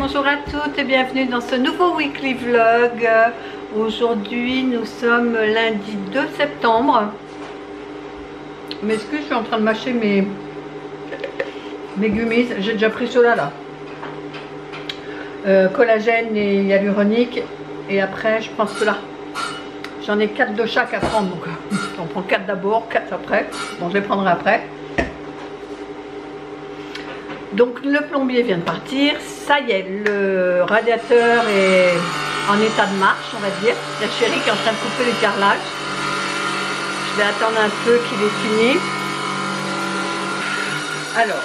Bonjour à toutes et bienvenue dans ce nouveau weekly vlog. Aujourd'hui nous sommes lundi 2 septembre. Mais est-ce que je suis en train de mâcher mes gummies? J'ai déjà pris ceux-là là. Collagène et hyaluronique. Et après je prends ceux-là. J'en ai 4 de chaque à prendre. Donc on prend 4 d'abord, 4 après. Bon, je les prendrai après. Donc le plombier vient de partir, ça y est, le radiateur est en état de marche, on va dire. La chérie qui est en train de couper le carrelage. Je vais attendre un peu qu'il ait fini. Alors,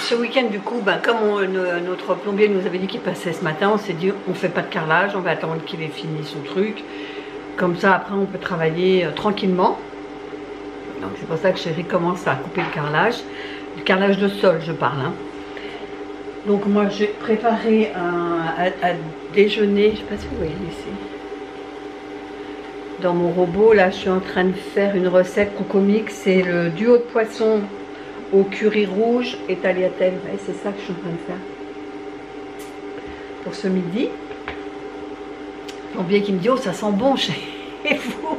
ce week-end du coup, comme notre plombier nous avait dit qu'il passait ce matin, on s'est dit on ne fait pas de carrelage, on va attendre qu'il ait fini son truc. Comme ça après on peut travailler tranquillement. Donc c'est pour ça que chérie commence à couper le carrelage. Le carrelage de sol, je parle. Hein. Donc moi, j'ai préparé à déjeuner. Je ne sais pas si vous voyez ici. Dans mon robot, là, je suis en train de faire une recette cocomique. C'est le duo de poisson au curry rouge et tagliatelle. Ouais, c'est ça que je suis en train de faire. Pour ce midi. Le plombier qui me dit, oh, ça sent bon chez vous.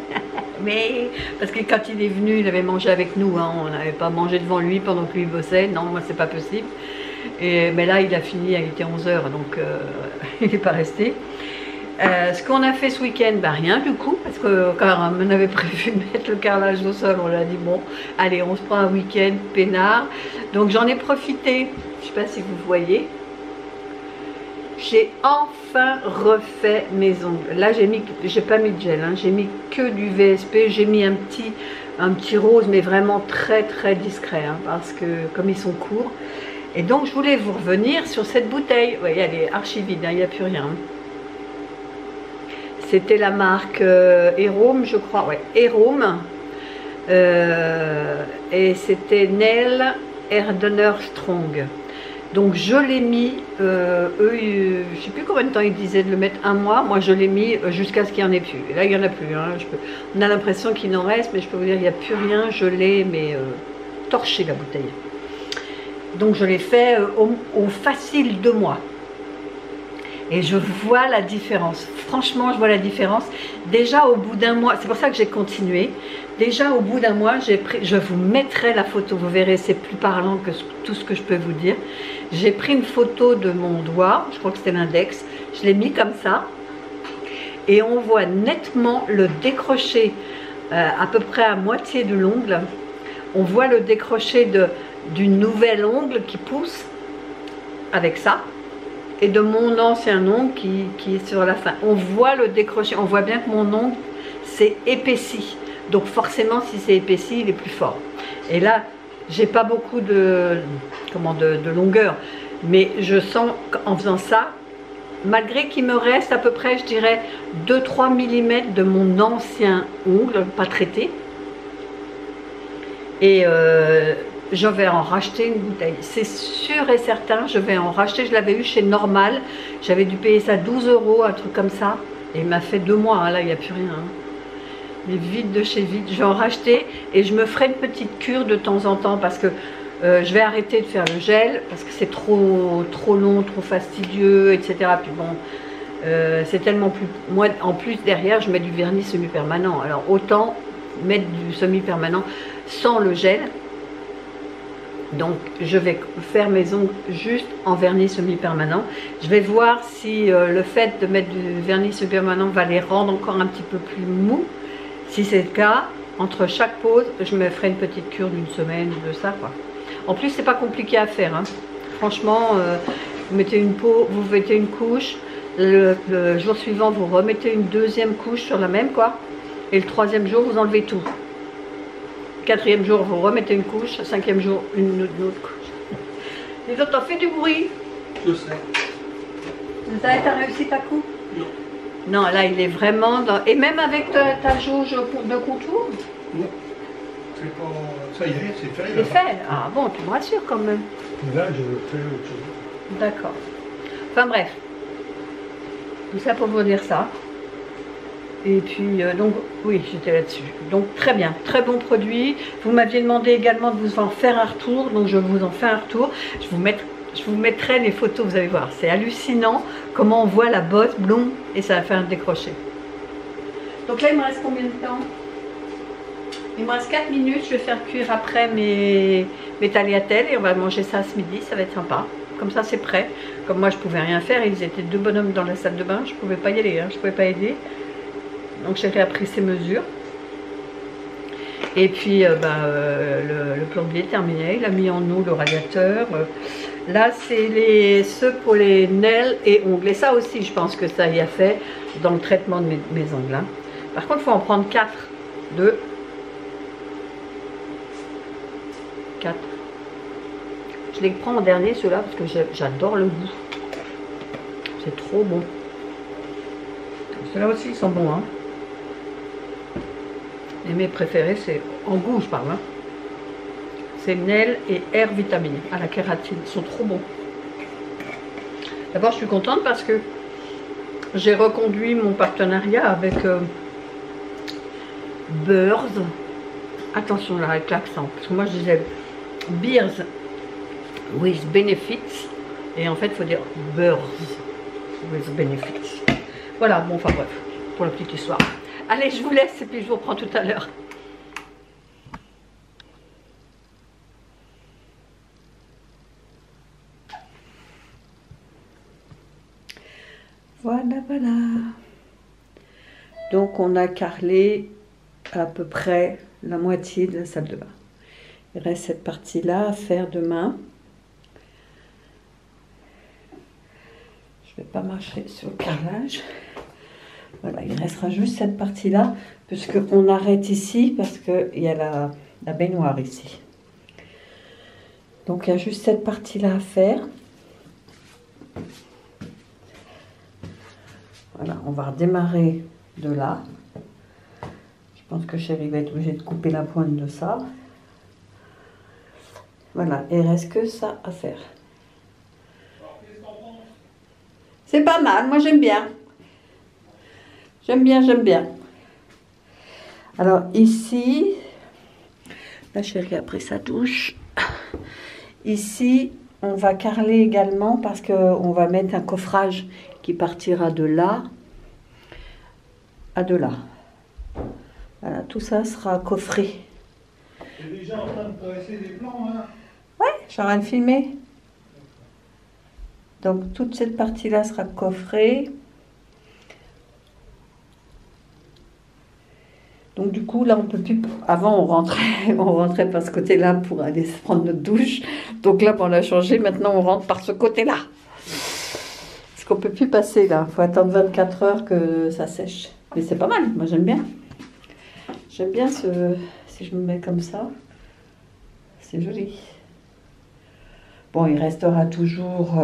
Mais parce que quand il est venu, il avait mangé avec nous, hein. On n'avait pas mangé devant lui pendant que lui bossait, non, moi c'est pas possible. Mais là il a fini, il était 11 h, donc il n'est pas resté. Ce qu'on a fait ce week-end, rien du coup, parce que quand on avait prévu de mettre le carrelage au sol, on l'a dit bon, allez, on se prend un week-end peinard. Donc j'en ai profité, je ne sais pas si vous voyez. J'ai enfin refait mes ongles. Là, j'ai pas mis de gel, hein. J'ai mis que du VSP. J'ai mis un petit rose, mais vraiment très très discret, hein, parce que comme ils sont courts. Et donc, je voulais vous revenir sur cette bouteille. Vous voyez, elle est archi vide, hein, il n'y a plus rien. C'était la marque Erome, je crois. Ouais, Erome. Et c'était Nail Hardener Strong. Donc je l'ai mis, eux, je ne sais plus combien de temps ils disaient de le mettre, un mois, moi je l'ai mis jusqu'à ce qu'il n'y en ait plus. Et là il n'y en a plus, hein. On a l'impression qu'il en reste, mais je peux vous dire il n'y a plus rien, je l'ai torché la bouteille. Donc je l'ai fait au facile 2 mois. Et je vois la différence, franchement je vois la différence. Déjà au bout d'un mois, c'est pour ça que j'ai continué. Déjà au bout d'un mois, je vous mettrai la photo, vous verrez, c'est plus parlant que tout ce que je peux vous dire. J'ai pris une photo de mon doigt, je crois que c'était l'index, je l'ai mis comme ça. Et on voit nettement le décroché à peu près à moitié de l'ongle. On voit le décroché du nouvel ongle qui pousse avec ça. Et de mon ancien ongle qui est sur la fin. On voit le décroché, on voit bien que mon ongle s'est épaissi. Donc forcément, si c'est épaissi, il est plus fort. Et là, j'ai pas beaucoup de longueur. Mais je sens qu'en faisant ça, malgré qu'il me reste à peu près, je dirais, 2-3 mm de mon ancien ongle, pas traité. Et je vais en racheter une bouteille. C'est sûr et certain, je vais en racheter. Je l'avais eu chez Normal. J'avais dû payer ça 12 €, un truc comme ça. Et il m'a fait 2 mois, hein. Là, il n'y a plus rien. Hein. Mais vide de chez vide. Je vais en racheter et je me ferai une petite cure de temps en temps parce que je vais arrêter de faire le gel parce que c'est trop long, trop fastidieux, etc. Puis bon, c'est tellement plus... Moi, en plus, derrière, je mets du vernis semi-permanent. Alors, autant mettre du semi-permanent sans le gel. Donc je vais faire mes ongles juste en vernis semi-permanent. Je vais voir si le fait de mettre du vernis semi-permanent va les rendre encore un petit peu plus mous. Si c'est le cas, entre chaque pause, je me ferai une petite cure d'une semaine de ça, quoi. En plus, c'est pas compliqué à faire, hein. Franchement, vous mettez vous mettez une couche, le jour suivant, vous remettez une deuxième couche sur la même, quoi. Et le 3e jour, vous enlevez tout. 4e jour, vous remettez une couche. 5e jour, une autre couche. Les autres, t'as fait du bruit. Je sais. Ça, t'as réussi ta coupe? Non. Non, là, il est vraiment dans... Et même avec ta jauge de contour? Non. C'est pas... Ça y est, c'est fait. C'est fait. Ah bon, tu me rassures quand même. Mais là, je fais autre chose. D'accord. Enfin bref. Tout ça pour vous dire ça. Et puis, donc, oui, j'étais là-dessus. Donc, très bien, très bon produit. Vous m'aviez demandé également de vous en faire un retour. Donc, je vous en fais un retour. Je vais vous mettre Je vous mettrai les photos, vous allez voir. C'est hallucinant comment on voit la bosse, blond, et ça va faire un décroché. Donc là, il me reste combien de temps? Il me reste 4 minutes. Je vais faire cuire après mes tagliatelles et on va manger ça ce midi. Ça va être sympa. Comme ça, c'est prêt. Comme moi, je pouvais rien faire. Ils étaient 2 bonhommes dans la salle de bain. Je ne pouvais pas y aller. Hein. Je ne pouvais pas aider. Donc, j'ai appris ces mesures. Et puis, le plombier est terminé. Il a mis en eau le radiateur. Là, c'est ceux pour les nails et ongles. Et ça aussi, je pense que ça y a fait dans le traitement de mes ongles. Hein. Par contre, il faut en prendre 4. 2. 4. Je les prends en dernier, ceux-là, parce que j'adore le goût. C'est trop bon. Ceux-là aussi, ils sont bons. Hein. Et mes préférés, c'est en goût, je parle. Hein. C'est Nail et Air Vitamine à la kératine. Ils sont trop bons. D'abord, je suis contente parce que j'ai reconduit mon partenariat avec Beers. Attention là avec l'accent. Parce que moi, je disais Beers with Benefits. Et en fait, il faut dire Beers with Benefits. Voilà, bon, enfin bref, pour la petite histoire. Allez, je vous laisse et puis je vous reprends tout à l'heure. Voilà, voilà. Donc, on a carrelé à peu près la moitié de la salle de bain. Il reste cette partie-là à faire demain. Je ne vais pas marcher sur le carrelage. Voilà, il restera juste cette partie-là, puisqu'on arrête ici, parce qu'il y a la baignoire ici. Donc, il y a juste cette partie-là à faire. Voilà, on va redémarrer de là. Je pense que Chérie va être obligée de couper la pointe de ça. Voilà, il ne reste que ça à faire. C'est pas mal, moi j'aime bien. J'aime bien, j'aime bien. Alors ici, la Chérie a pris sa douche. Ici, on va carreler également parce qu'on va mettre un coffrage qui partira de là à de là. Voilà, tout ça sera coffré. Tu es déjà en train de presser des plans, hein? Ouais, j'aurai le filmer. Donc toute cette partie-là sera coffrée. Donc du coup, là, on peut plus... Avant, on rentrait par ce côté-là pour aller se prendre notre douche. Donc là, on a changé. Maintenant, on rentre par ce côté-là. Parce qu'on ne peut plus passer, là. Il faut attendre 24 heures que ça sèche. Mais c'est pas mal. Moi, j'aime bien. J'aime bien si je me mets comme ça. C'est joli. Bon, il restera toujours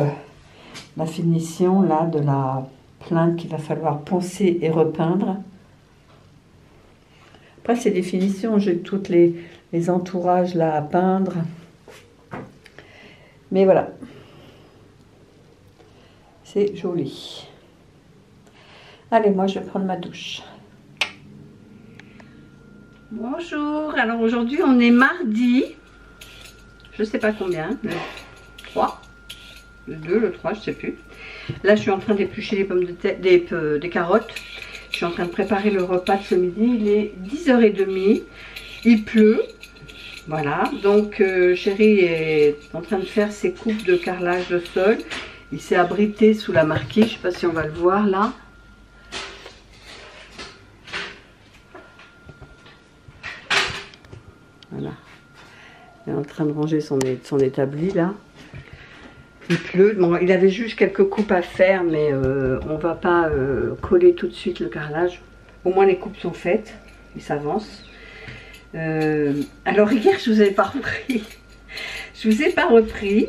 la finition, là, de la plainte qu'il va falloir poncer et repeindre. Après, c'est des finitions. J'ai toutes les entourages, là, à peindre. Mais voilà. C'est joli. Allez, moi, je vais prendre ma douche. Bonjour. Alors, aujourd'hui, on est mardi. Je ne sais pas combien. Le 3. Le 2, le 3, je ne sais plus. Là, je suis en train d'éplucher les pommes de terre, des carottes. Je suis en train de préparer le repas de ce midi. Il est 10h30. Il pleut. Voilà. Donc, Chérie est en train de faire ses coupes de carrelage de sol. Il s'est abrité sous la marquise. Je ne sais pas si on va le voir là. Voilà. Il est en train de ranger son établi là. Il pleut. Bon, il avait juste quelques coupes à faire, mais on va pas coller tout de suite le carrelage. Au moins les coupes sont faites. Il s'avance. Alors hier, je vous avais pas repris. Je vous ai pas repris.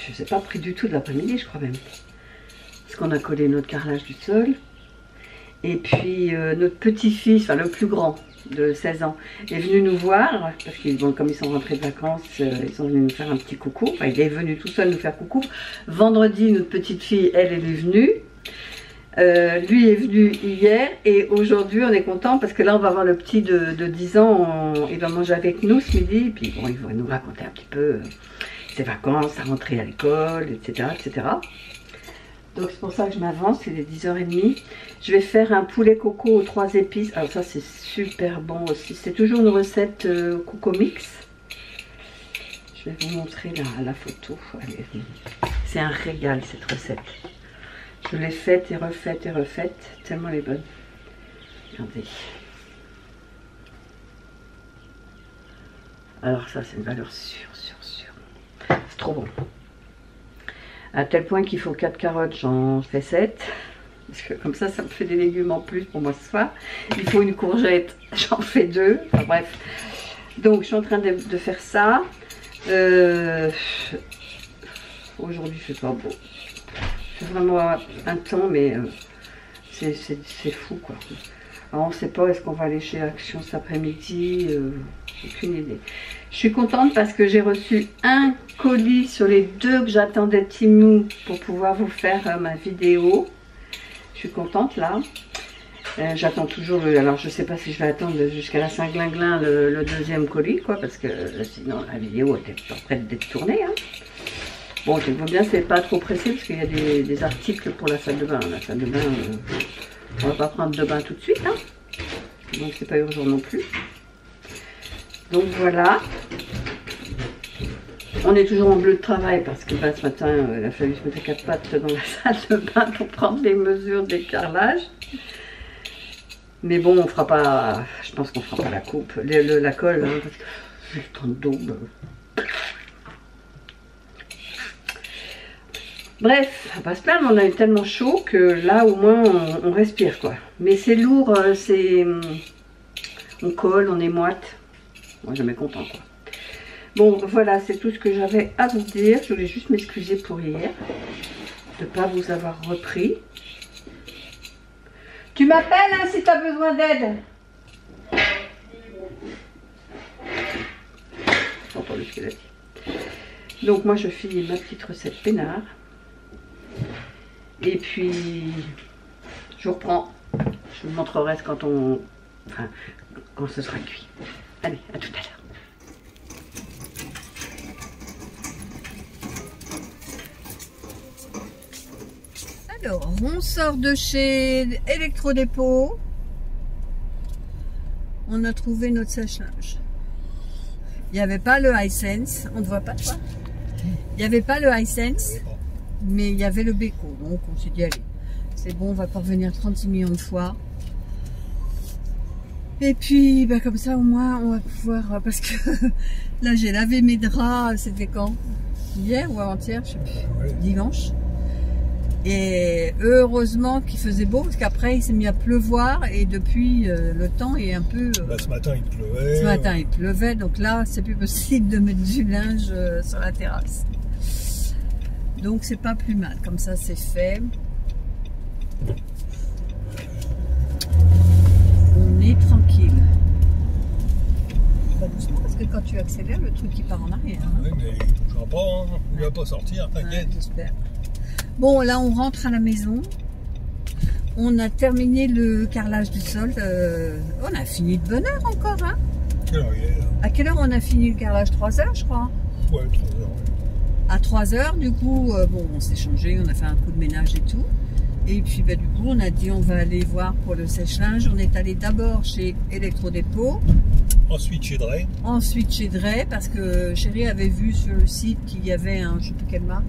Je vous ai pas pris du tout de l'après-midi, je crois même. Parce qu'on a collé notre carrelage du sol. Et puis notre petit-fils, enfin le plus grand, de 16 ans, est venu nous voir, parce que bon, comme ils sont rentrés de vacances, ils sont venus nous faire un petit coucou. Enfin, il est venu tout seul nous faire coucou. Vendredi, notre petite fille, elle est venue. Lui est venu hier et aujourd'hui on est content parce que là on va voir le petit de 10 ans, il va manger avec nous ce midi, et puis bon, il va nous raconter un petit peu ses vacances, sa rentrée à l'école, etc., etc. Donc c'est pour ça que je m'avance, il est 10h30. Je vais faire un poulet coco aux 3 épices, alors ça c'est super bon aussi, c'est toujours une recette coco mix. Je vais vous montrer la photo, c'est un régal cette recette. Je l'ai faite et refaite, tellement elle est bonne. Regardez. Alors ça, c'est une valeur sûre. C'est trop bon. À tel point qu'il faut 4 carottes, j'en fais 7. Parce que comme ça me fait des légumes en plus pour moi ce soir. Il faut une courgette, j'en fais 2. Enfin bref. Donc je suis en train de faire ça. Aujourd'hui, il fait pas beau. Vraiment un temps, mais c'est fou quoi. Alors on ne sait pas, est-ce qu'on va aller chez Action cet après-midi, aucune idée. Je suis contente parce que j'ai reçu un colis sur les 2 que j'attendais Temu pour pouvoir vous faire ma vidéo. Je suis contente là. J'attends toujours, alors je ne sais pas si je vais attendre jusqu'à la Saint-Glinglin le 2e colis quoi, parce que sinon la vidéo était pas prête d'être tournée. Hein. Bon, je vois bien, c'est pas trop pressé parce qu'il y a des articles pour la salle de bain. La salle de bain, on va pas prendre de bain tout de suite, hein. Donc c'est pas urgent non plus. Donc voilà. On est toujours en bleu de travail parce que ce matin, il a fallu se mettre à 4 pattes dans la salle de bain pour prendre les mesures d'écarlage. Mais bon, on fera pas, je pense qu'on fera pas la coupe, la colle, hein, parce que j'ai tant de daubes. Bref, on va pas se plaindre, on a eu tellement chaud que là au moins on respire quoi. Mais c'est lourd, on colle, on est moite. Moi jamais content quoi. Bon voilà, c'est tout ce que j'avais à vous dire. Je voulais juste m'excuser pour hier, de ne pas vous avoir repris. Tu m'appelles hein, si tu as besoin d'aide. J'ai entendu ce qu'elle a dit. Donc moi je finis ma petite recette peinard. Et puis je vous reprends. Je vous montrerai quand quand ce sera cuit. Allez, à tout à l'heure. Alors, on sort de chez Electrodépôt. On a trouvé notre sèche-linge. Il n'y avait pas le Hisense. On ne voit pas toi. Il n'y avait pas le Hisense, mais il y avait le Beko. Donc on s'est dit, allez, c'est bon, on va pas revenir 36 millions de fois. Et puis, bah, comme ça, au moins, on va pouvoir... Parce que là, j'ai lavé mes draps. C'était quand? Hier ou avant-hier? Je sais plus. Dimanche. Et heureusement qu'il faisait beau, parce qu'après il s'est mis à pleuvoir et depuis le temps est un peu... ce matin il pleuvait. Ce matin il pleuvait, donc là c'est plus possible de mettre du linge sur la terrasse. Donc c'est pas plus mal, comme ça c'est fait. On est tranquille. Pas doucement parce que quand tu accélères, le truc il part en arrière. Hein. Oui, mais il ne bougera pas, hein. Il ne va pas sortir, t'inquiète. Ouais, j'espère. Bon, là, on rentre à la maison. On a terminé le carrelage du sol. On a fini de bonne heure encore, hein? Quelle heure il est, là? À quelle heure on a fini le carrelage? 3 heures, je crois. Ouais, 3 heures. Ouais. À 3 heures, du coup, bon, on s'est changé, on a fait un coup de ménage et tout. Et puis, bah, du coup, on a dit on va aller voir pour le sèche-linge. On est allé d'abord chez Electrodépôt. Ensuite chez Drey. Ensuite chez Drey, parce que Chérie avait vu sur le site qu'il y avait un, je sais plus quelle marque.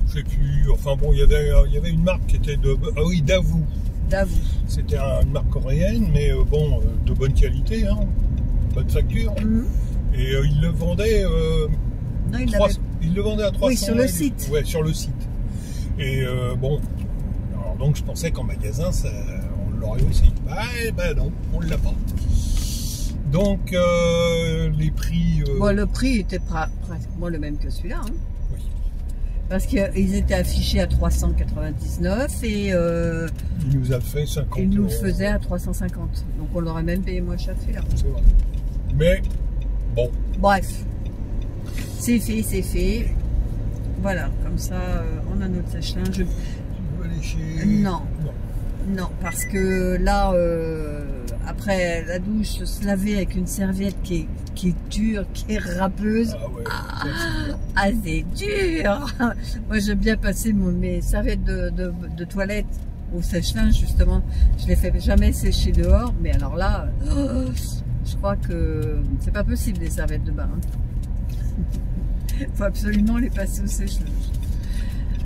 Je sais plus, enfin bon, il y avait une marque qui était de... Ah oui, Davou. Davou. C'était une marque coréenne, mais bon, de bonne qualité, hein, bonne facture. Et il le vendait... non, il le vendait à 300. Oui, sur le site. Ouais, sur le site. Et bon, alors donc je pensais qu'en magasin, on l'aurait aussi. Bah non, on ne l'a pas. Donc les prix... Bon, le prix était pratiquement le même que celui-là. Hein. Oui. Parce qu'ils étaient affichés à 399 et... il nous a fait 50 il nous le euros. faisait à 350. Donc on l'aurait même payé moins cher celui-là. C'est vrai. Mais bon. Bref. C'est fait, c'est fait. Voilà, comme ça, on a notre sèche-linge. Tu veux aller chez... Non. Non. Non, parce que là, après la douche, se laver avec une serviette qui est dure, qui est râpeuse. Ah ouais, c'est dur. Moi, j'aime bien passer mes serviettes de toilette au sèche-linge, justement. Je les fais jamais sécher dehors, mais alors là, je crois que c'est pas possible, les serviettes de bain. Il faut absolument les passer au sèche-linge.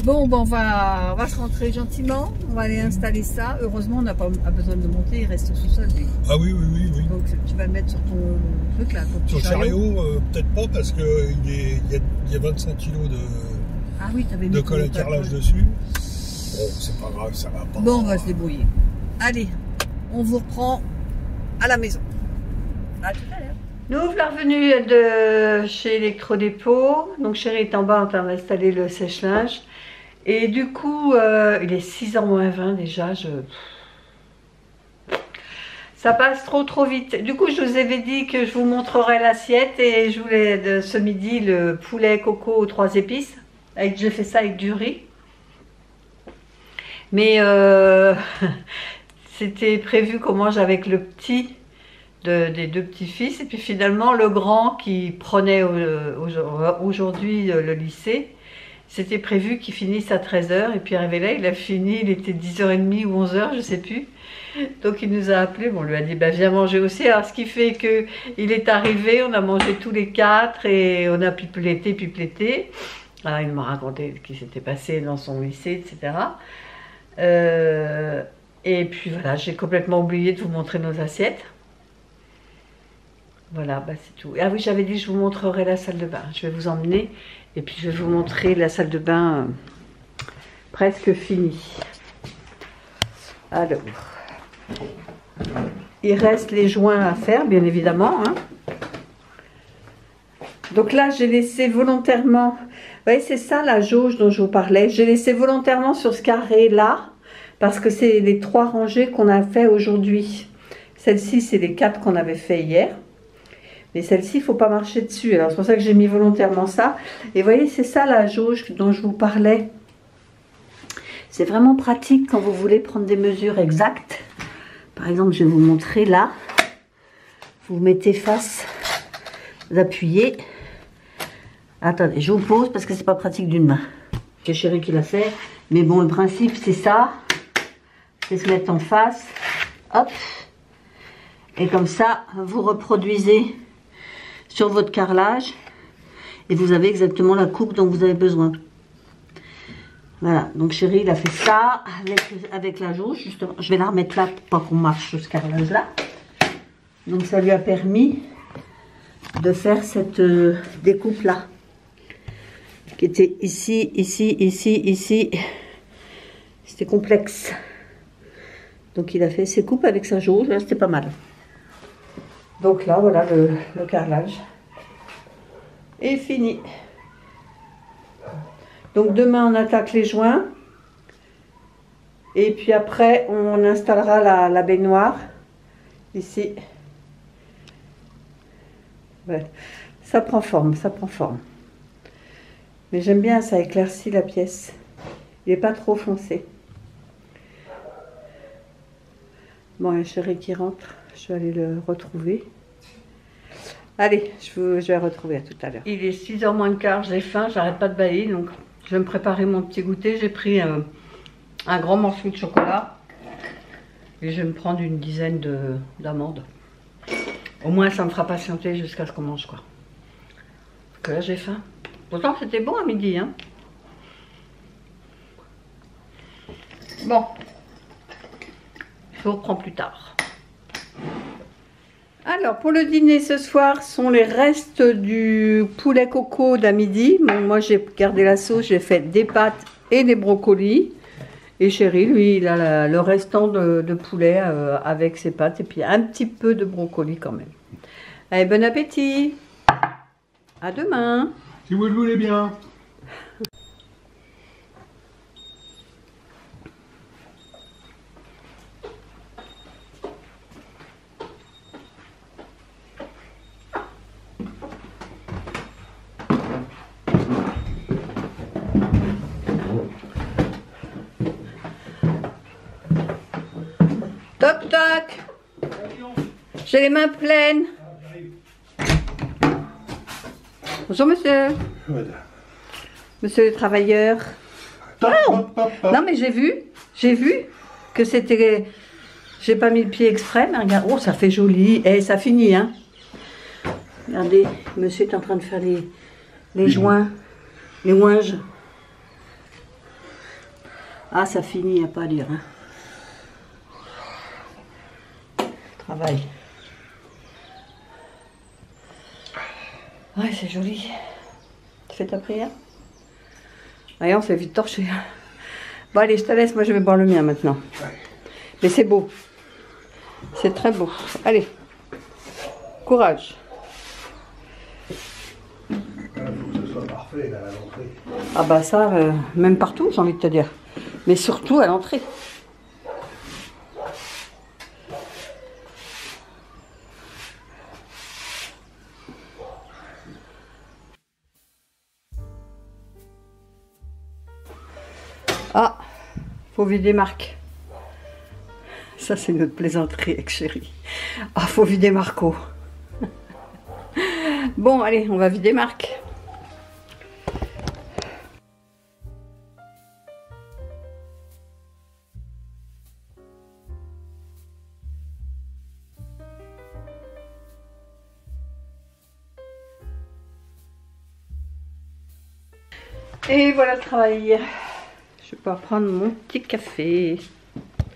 Bon, on va se rentrer gentiment, on va aller installer ça. Heureusement, on n'a pas besoin de monter, il reste au sous-sol. Ah oui. Donc tu vas le mettre sur ton truc là, ton petit chariot. Sur le chariot, peut-être pas parce qu'il y a 25 kg de colle à carrelage dessus. Bon, c'est pas grave, ça va pas. Bon, on va se débrouiller. Allez, on vous reprend à la maison. À tout à l'heure. Nous voilà revenus de chez Electrodépôt. Donc chérie est en bas en train d'installer le sèche-linge. Et du coup, il est 6h moins 20 déjà. Ça passe trop vite. Du coup, je vous avais dit que je vous montrerai l'assiette. Et je voulais ce midi le poulet coco aux 3 épices. J'ai fait ça avec du riz. Mais c'était prévu qu'on mange avec le petit des 2 petits-fils. Et puis finalement, le grand qui prenait aujourd'hui le lycée, c'était prévu qu'il finisse à 13h. Et puis arrivé là, il a fini, il était 10h30 ou 11h, je ne sais plus. Donc il nous a appelé, on lui a dit bah, viens manger aussi. Alors ce qui fait qu'il est arrivé, on a mangé tous les 4 et on a pipeleté. Alors il m'a raconté ce qui s'était passé dans son lycée, etc. Et puis voilà, j'ai complètement oublié de vous montrer nos assiettes. Voilà, bah c'est tout. Ah oui, j'avais dit je vous montrerai la salle de bain. Je vais vous emmener et puis je vais vous montrer la salle de bain presque finie. Alors, il reste les joints à faire, bien évidemment. Hein. Donc là, j'ai laissé volontairement... Vous voyez, c'est ça la jauge dont je vous parlais. J'ai laissé volontairement sur ce carré-là, parce que c'est les 3 rangées qu'on a fait aujourd'hui. Celle-ci, c'est les 4 qu'on avait fait hier. Mais celle-ci, il ne faut pas marcher dessus. Alors, c'est pour ça que j'ai mis volontairement ça. Et vous voyez, c'est ça la jauge dont je vous parlais. C'est vraiment pratique quand vous voulez prendre des mesures exactes. Par exemple, je vais vous montrer là. Vous mettez face, vous appuyez. Attendez, je vous pose parce que c'est pas pratique d'une main. C'est chérie qui l'a fait. Mais bon, le principe, c'est ça. C'est se mettre en face. Hop. Et comme ça, vous reproduisez sur votre carrelage. Et vous avez exactement la coupe dont vous avez besoin. Voilà. Donc chérie, il a fait ça avec la jauge, justement. Je vais la remettre là pour pas qu'on marche sur ce carrelage là. Donc ça lui a permis de faire cette découpe là. Qui était ici, ici. C'était complexe. Donc il a fait ses coupes avec sa jauge, là c'était pas mal. Donc là, voilà le carrelage est fini. Donc demain on attaque les joints. Et puis après on installera la baignoire. Ici. Ouais. Ça prend forme, ça prend forme. Mais j'aime bien, ça éclaircit la pièce. Il n'est pas trop foncé. Bon, il y a chérie qui rentre. Je vais aller le retrouver. Allez, je vais retrouver à tout à l'heure. Il est 6h moins le quart, j'ai faim, j'arrête pas de bâiller. Donc, je vais me préparer mon petit goûter. J'ai pris un grand morceau de chocolat. Et je vais me prendre une dizaine d'amandes. Au moins, ça me fera patienter jusqu'à ce qu'on mange, quoi. Parce que là, j'ai faim. Pourtant, c'était bon à midi, hein. Bon. Je vous reprends plus tard. Alors, pour le dîner ce soir, sont les restes du poulet coco d'à midi. Bon, moi, j'ai gardé la sauce, j'ai fait des pâtes et des brocolis. Et chérie, lui, il a le restant de poulet avec ses pâtes et puis un petit peu de brocoli quand même. Allez, bon appétit. À demain. Si vous le voulez bien. Toc toc. J'ai les mains pleines. Bonjour monsieur. Monsieur le travailleur. Oh non mais j'ai vu que c'était... J'ai pas mis le pied exprès, mais regarde, oh ça fait joli. Et ça finit hein. Regardez, monsieur est en train de faire les joints, les ouinges. Ah ça finit, il n'y a pas à dire hein. Travail. Ouais, c'est joli. Tu fais ta prière? Allez, on s'est vite torché. Bon, allez, je te laisse. Moi, je vais boire le mien maintenant. Mais c'est beau. C'est très beau. Allez. Courage. Il faut que ce soit parfait là, à l'entrée. Ah bah ça, même partout, j'ai envie de te dire. Mais surtout à l'entrée. Ah, faut vider Marc. Ça, c'est notre plaisanterie avec chérie. Ah, faut vider Marco. Bon, allez, on va vider Marc. Et voilà le travail. Je vais pouvoir prendre mon petit café.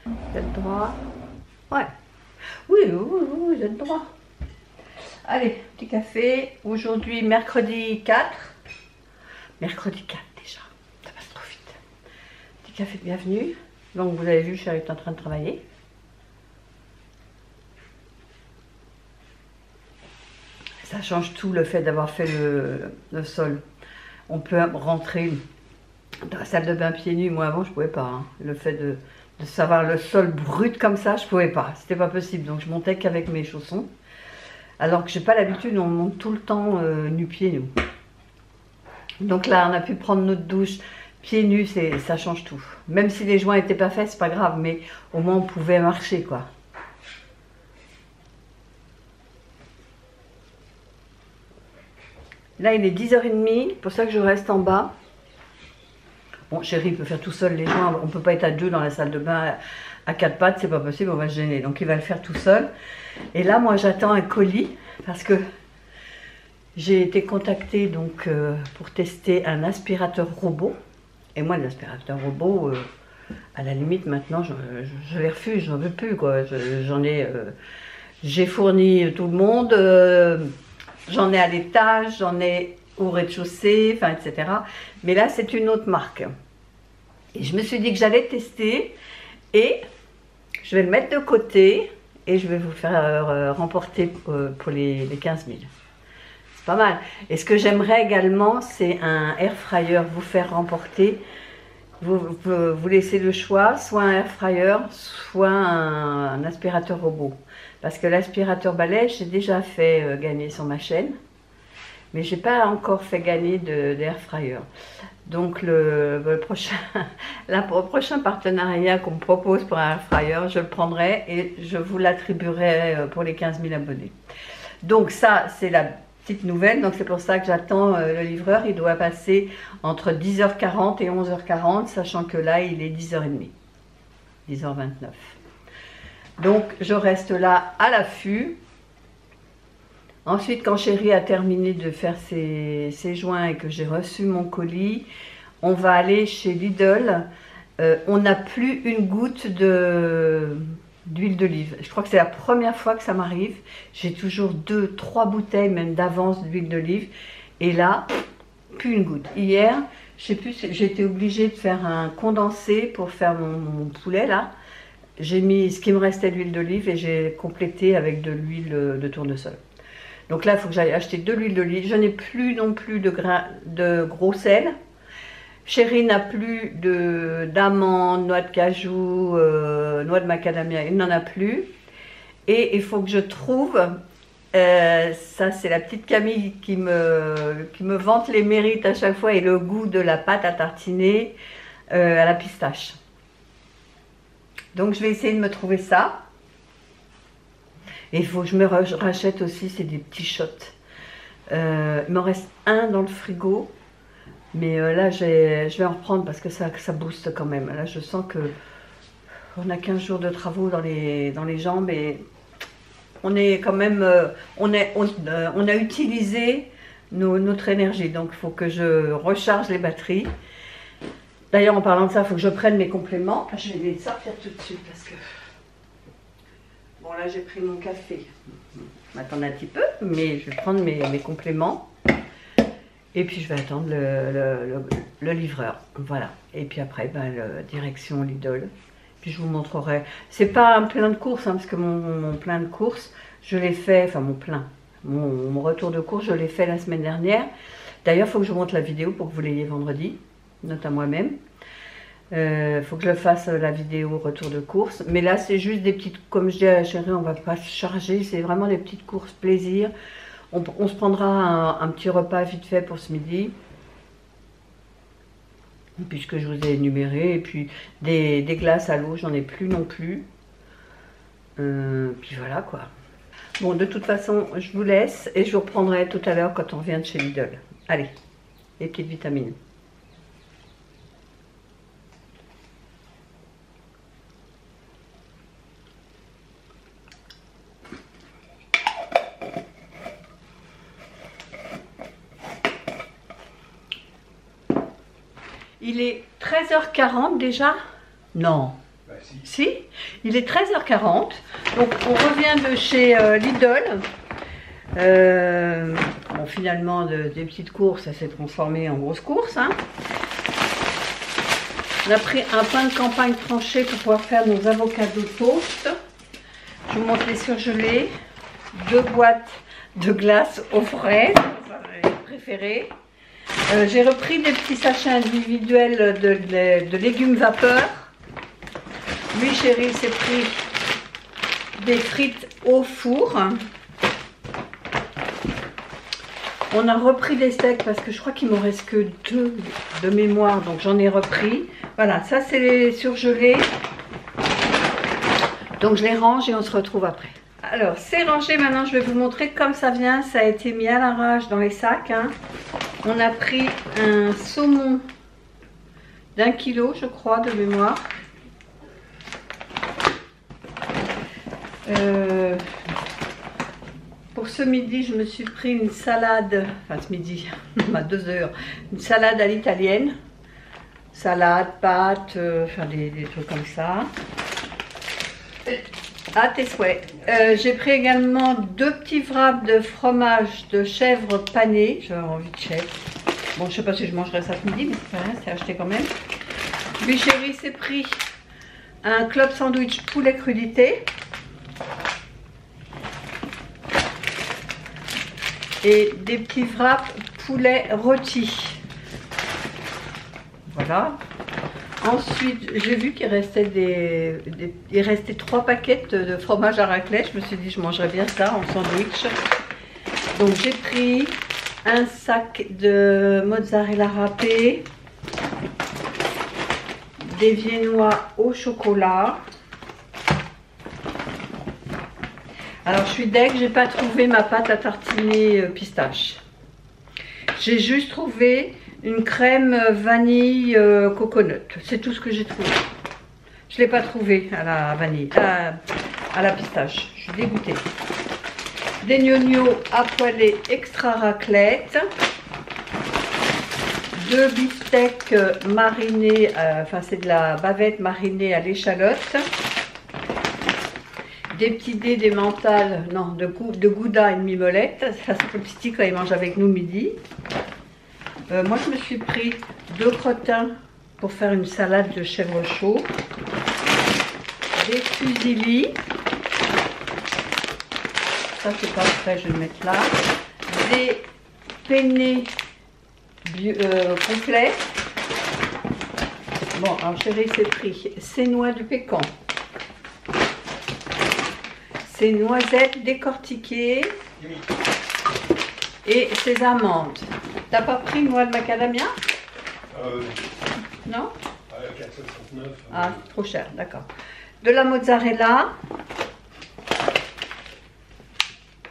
Vous êtes droit? Ouais. Oui, vous êtes droit. Allez, petit café. Aujourd'hui, mercredi 4. Mercredi 4 déjà. Ça passe trop vite. Petit café de bienvenue. Donc, vous avez vu, chérie est en train de travailler. Ça change tout le fait d'avoir fait le sol. On peut rentrer dans la salle de bain pieds nus. Moi avant je pouvais pas. Hein. Le fait de savoir le sol brut comme ça, je pouvais pas. C'était pas possible. Donc je montais qu'avec mes chaussons. Alors que j'ai pas l'habitude, on monte tout le temps nu-pieds nous. Donc là on a pu prendre notre douche pieds nus, ça change tout. Même si les joints étaient pas faits, c'est pas grave, mais au moins on pouvait marcher quoi. Là, il est 10h30, pour ça que je reste en bas. Bon, chéri peut faire tout seul les joints. On ne peut pas être à deux dans la salle de bain à quatre pattes, c'est pas possible, on va se gêner. Donc, il va le faire tout seul. Et là, moi, j'attends un colis parce que j'ai été contactée donc, pour tester un aspirateur robot. Et moi, l'aspirateur robot, à la limite, maintenant, je les refuse, j'en veux plus, quoi. J'ai fourni tout le monde. J'en ai à l'étage, j'en ai au rez-de-chaussée, enfin, etc. Mais là, c'est une autre marque. Et je me suis dit que j'allais tester et je vais le mettre de côté et je vais vous faire remporter pour les 15 000. C'est pas mal. Et ce que j'aimerais également, c'est un air fryer, vous faire remporter. Vous laissez le choix, soit un air fryer, soit un aspirateur robot. Parce que l'aspirateur balai, j'ai déjà fait gagner sur ma chaîne, mais j'ai pas encore fait gagner d'air fryer. Donc le prochain partenariat qu'on me propose pour un air fryer, je le prendrai et je vous l'attribuerai pour les 15 000 abonnés. Donc ça, c'est la petite nouvelle. Donc c'est pour ça que j'attends le livreur. Il doit passer entre 10h40 et 11h40, sachant que là, il est 10h30, 10h29. Donc, je reste là à l'affût. Ensuite, quand chérie a terminé de faire ses joints et que j'ai reçu mon colis, on va aller chez Lidl. On n'a plus une goutte d'huile d'olive. Je crois que c'est la première fois que ça m'arrive. J'ai toujours 2-3 bouteilles même d'avance d'huile d'olive. Et là, plus une goutte. Hier, je sais plus, j'ai été obligée de faire un condensé pour faire mon poulet là. J'ai mis ce qui me restait d'huile d'olive et j'ai complété avec de l'huile de tournesol. Donc là, il faut que j'aille acheter de l'huile d'olive. Je n'ai plus non plus de gros sel. Chérie n'a plus d'amandes, noix de cajou, noix de macadamia. Il n'en a plus. Et il faut que je trouve, ça c'est la petite Camille qui me vante les mérites à chaque fois et le goût de la pâte à tartiner à la pistache. Donc je vais essayer de me trouver ça. Et il faut que je me rachète aussi, c'est des petits shots. Il m'en reste un dans le frigo. Mais là, je vais en reprendre parce que ça booste quand même. Là, je sens que on a 15 jours de travaux dans les jambes et on est quand même, on a utilisé notre énergie. Donc, il faut que je recharge les batteries. D'ailleurs, en parlant de ça, il faut que je prenne mes compléments. Je vais les sortir tout de suite parce que... Bon, là, j'ai pris mon café. Je m'attends un petit peu, mais je vais prendre mes compléments. Et puis, je vais attendre le livreur. Voilà. Et puis après, ben, direction Lidl. Puis, je vous montrerai. C'est pas un plein de courses, hein, parce que mon plein de courses, je l'ai fait, enfin, mon retour de course, je l'ai fait la semaine dernière. D'ailleurs, il faut que je vous montre la vidéo pour que vous l'ayez vendredi. Note à moi-même. Faut que je fasse la vidéo retour de course. Mais là, c'est juste des petites, comme je dis à la chérie, on va pas se charger. C'est vraiment des petites courses plaisir. On se prendra un petit repas vite fait pour ce midi. Puisque je vous ai énuméré. Et puis des glaces à l'eau, j'en ai plus non plus. Puis voilà quoi. Bon, de toute façon, je vous laisse. Et je vous reprendrai tout à l'heure quand on vient de chez Lidl. Allez, les petites vitamines. Il est 13h40 déjà? Non. Bah, si. Si, il est 13h40. Donc on revient de chez Lidl. Bon, finalement, des petites courses, ça s'est transformé en grosses courses. Hein. On a pris un pain de campagne tranché pour pouvoir faire nos avocados toast. Je vous montre les surgelés. 2 boîtes de glace aux fraises, mes préférées. J'ai repris des petits sachets individuels de légumes vapeur. Lui, chéri, s'est pris des frites au four. On a repris des steaks parce que je crois qu'il ne m'en reste que 2 de mémoire, donc j'en ai repris. Voilà, ça c'est les surgelés. Donc je les range et on se retrouve après. Alors, c'est rangé, maintenant je vais vous montrer comme ça vient. Ça a été mis à l'arrache dans les sacs. Hein. On a pris un saumon d'1 kilo, je crois, de mémoire. Pour ce midi, je me suis pris une salade, enfin ce midi, à 2 heures, une salade à l'italienne. Salade, pâtes, enfin des trucs comme ça. À tes souhaits. J'ai pris également 2 petits wraps de fromage de chèvre pané. J'avais envie de chèvre. Bon, je sais pas si je mangerai ça ce midi, mais c'est pas rien, c'est acheté quand même. Lui, chéri, s'est pris un club sandwich poulet crudité. Et des petits wraps poulet rôti. Voilà. Ensuite, j'ai vu qu'il restait il restait 3 paquets de fromage à raclette. Je me suis dit, je mangerais bien ça en sandwich. Donc, j'ai pris un sac de mozzarella râpé, des viennois au chocolat. Alors, je suis deg, j'ai pas trouvé ma pâte à tartiner pistache. J'ai juste trouvé une crème vanille coconut. C'est tout ce que j'ai trouvé. Je ne l'ai pas trouvé à la vanille, à la pistache. Je suis dégoûtée. Des gnognos à poêler extra raclette. 2 beefsteaks marinés, enfin c'est de la bavette marinée à l'échalote. Des petits dés d'emmental, non, de gouda et de mimolette. Ça c'est pour le petit quand il mange avec nous le midi. Moi je me suis pris 2 crottins pour faire une salade de chèvre chaud. Des fusilli. Ça c'est pas frais, je vais le mettre là. Des penne complets. Bon, alors chérie, c'est pris ces noix du pécan. Ces noisettes décortiquées. Et ces amandes. T'as pas pris noix de macadamia? Non? 4,69. Ah, trop cher, d'accord. De la mozzarella.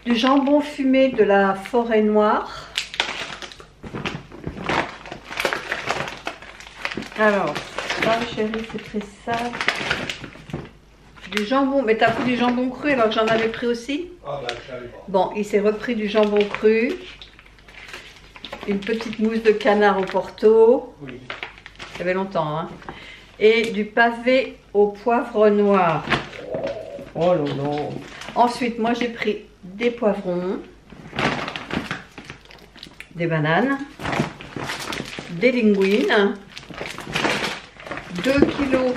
Du jambon fumé de la Forêt Noire. Alors, ça chérie, c'est très sale. Du jambon, mais t'as pris du jambon cru alors que j'en avais pris aussi? Ah bah je savais pas. Bon, il s'est repris du jambon cru. Une petite mousse de canard au Porto. Oui. Ça fait longtemps, hein. Et du pavé au poivre noir. Oh là là. Ensuite, moi j'ai pris des poivrons, des bananes, des linguines, 2 kilos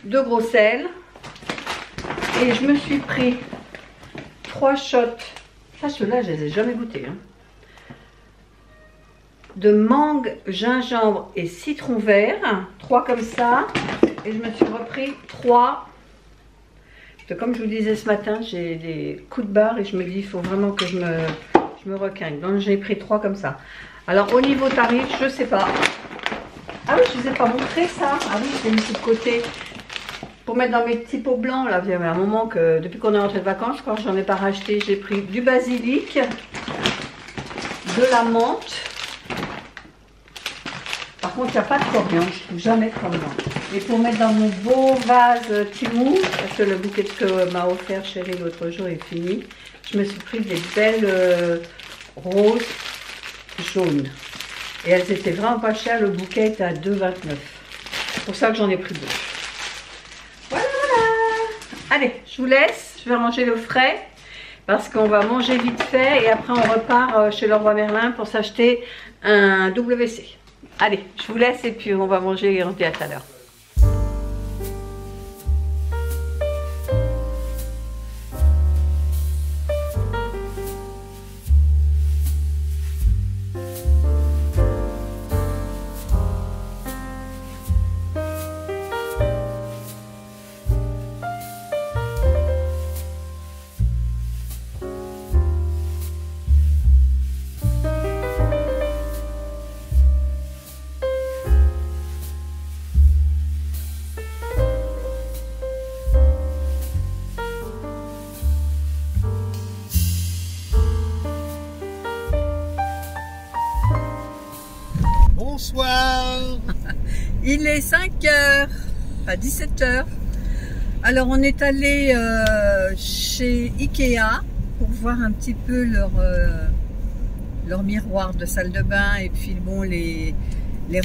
de gros sel. Et je me suis pris 3 shots. Ça, ceux-là, je les ai jamais goûtés, hein. De mangue, gingembre et citron vert, 3 comme ça, et je me suis repris 3, comme je vous disais ce matin, j'ai des coups de barre et je me dis il faut vraiment que je me requinque, donc j'ai pris 3 comme ça. Alors au niveau tarif, je sais pas. Ah oui, je vous ai pas montré ça. Ah oui, je l'ai mis de côté pour mettre dans mes petits pots blancs là. Il y avait un moment que depuis qu'on est rentré de vacances, quand j'en ai pas racheté, j'ai pris du basilic, de la menthe. Par contre, il n'y a pas de coriandre, je ne trouve jamais de coriandre. Et pour mettre dans mon beau vase Timou, parce que le bouquet que m'a offert Chérie l'autre jour est fini, je me suis pris des belles roses jaunes. Et elles étaient vraiment pas chères, le bouquet était à 2,29 €. C'est pour ça que j'en ai pris 2. Voilà, voilà. Allez, je vous laisse, je vais ranger le frais, parce qu'on va manger vite fait, et après on repart chez Leroy Merlin pour s'acheter un WC. Allez, je vous laisse et puis on va manger et on se dit à tout à l'heure. Bonsoir. Il est 5 h, pas 17 h. Alors on est allé chez Ikea pour voir un petit peu leur miroir de salle de bain et puis bon les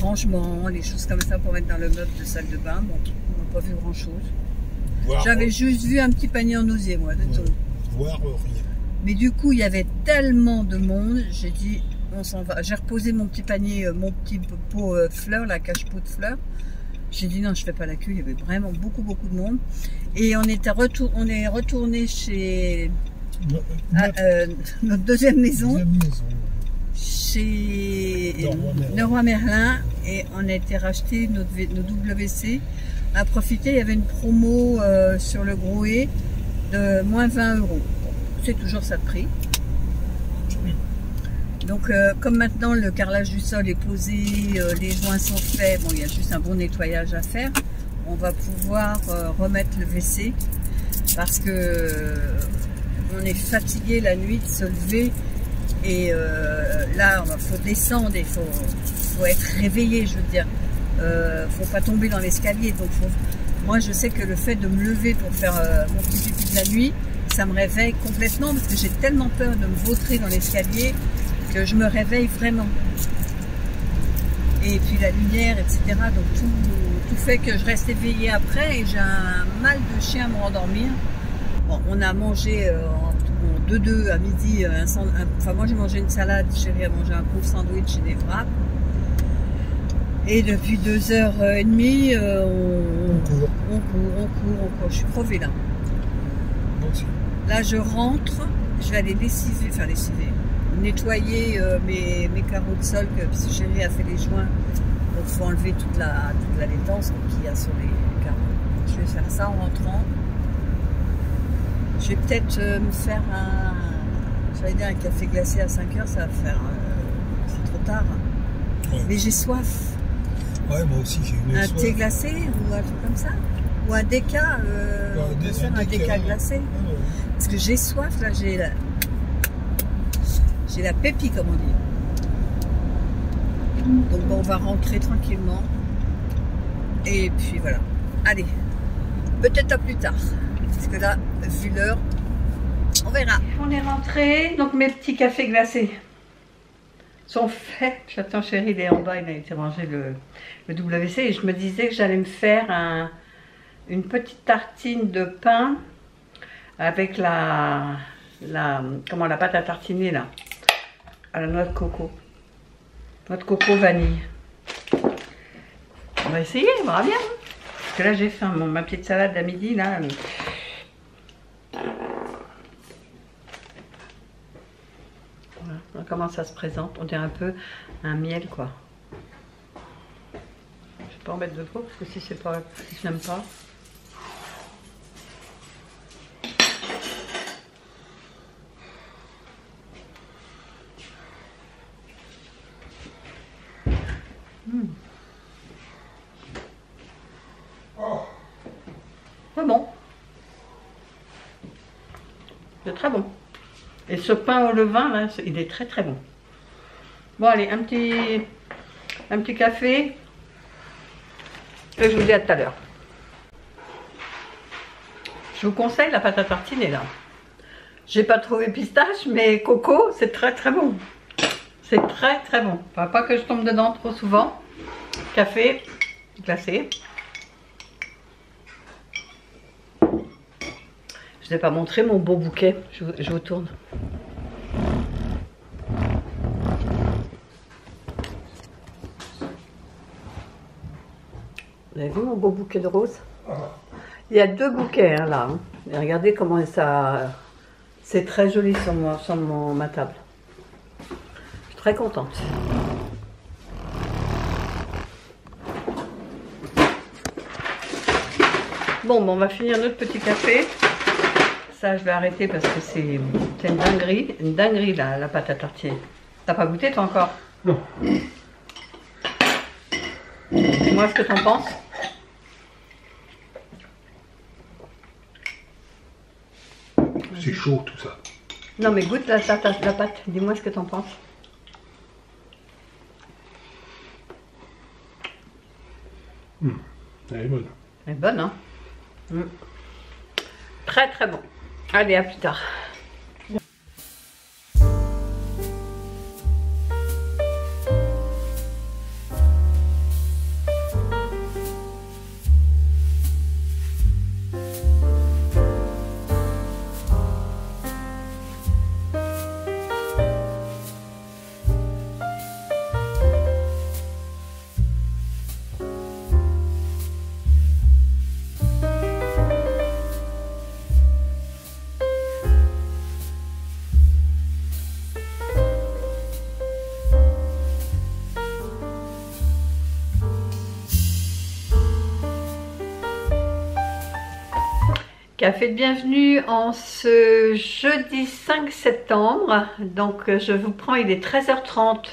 rangements, les choses comme ça pour mettre dans le meuble de salle de bain. Bon, on n'a pas vu grand chose. J'avais juste vu un petit panier en osier moi, de tout. Voir rien. Mais du coup il y avait tellement de monde, j'ai dit on s'en va. J'ai reposé mon petit panier, mon petit pot fleurs, la cache-pot de fleurs. J'ai dit non, je fais pas la queue, il y avait vraiment beaucoup de monde. Et on est retourné chez notre deuxième maison, chez Leroy Merlin, et on a été racheter nos WC. À profiter, il y avait une promo sur le Grouet de moins 20 €. C'est toujours ça de prix. Donc comme maintenant le carrelage du sol est posé, les joints sont faits, bon il y a juste un bon nettoyage à faire, on va pouvoir remettre le WC parce que on est fatigué la nuit de se lever et là il faut descendre, il faut être réveillé, je veux dire, faut pas tomber dans l'escalier. Donc moi je sais que le fait de me lever pour faire mon petit pipi de la nuit, ça me réveille complètement parce que j'ai tellement peur de me vautrer dans l'escalier que je me réveille vraiment. Et puis la lumière, etc. Donc tout fait que je reste éveillée après et j'ai un mal de chien à me rendormir. Bon, on a mangé en 2-2 à midi, enfin moi j'ai mangé une salade, Chérie a mangé un pauvre sandwich et des wraps. Et depuis 2h30, on court. Je suis crevée là. Là je rentre, je vais aller lessiver, nettoyer mes carreaux de sol que Chérie a fait les joints, donc il faut enlever toute la laitance qu'il y a sur les carreaux. Je vais faire ça en rentrant. Je vais peut-être me faire un café glacé à 5 h, ça va faire c'est trop tard. Ouais. Mais j'ai soif. Ouais, moi aussi j'ai une soif. Un thé glacé ou un truc comme ça? Ou un déca, un déca glacé. Parce que j'ai soif, là, j'ai la pépie, comme on dit. Donc bon, on va rentrer tranquillement. Et puis voilà. Allez, peut-être à plus tard. Parce que là, vu l'heure, on verra. On est rentré, donc mes petits cafés glacés sont faits. J'attends Chéri, il est en bas, il a été manger le WC. Et je me disais que j'allais me faire une petite tartine de pain avec la pâte à tartiner là, à la noix de coco. Noix de coco vanille. On va essayer, on verra bien. Parce que là j'ai faim, ma petite salade à midi là. Voilà, comment ça se présente. On dirait un peu un miel quoi. Je vais pas en mettre de trop parce que si je n'aime pas. C'est bon. C'est très bon. Et ce pain au levain, là, il est très très bon. Bon, allez, un petit café. Et je vous dis à tout à l'heure. Je vous conseille la pâte à tartiner, là. J'ai pas trouvé pistache, mais coco, c'est très très bon. C'est très très bon. Enfin, pas que je tombe dedans trop souvent. Café glacé. Je n'ai pas montré mon beau bouquet. Je vous tourne. Vous avez vu mon beau bouquet de roses? Il y a 2 bouquets hein, là. Hein. Et regardez comment ça... C'est très joli sur ma table. Je suis très contente. Bon, on va finir notre petit café. Ça, je vais arrêter parce que c'est une dinguerie la pâte à tartiner. T'as pas goûté toi encore? Non. Dis-moi ce que t'en penses. C'est chaud tout ça. Non mais goûte la pâte. Dis-moi ce que t'en penses. Elle est bonne. Elle est bonne, hein? Très très bon. Allez, à plus tard. Café de bienvenue en ce jeudi 5 septembre. Donc je vous prends, il est 13h30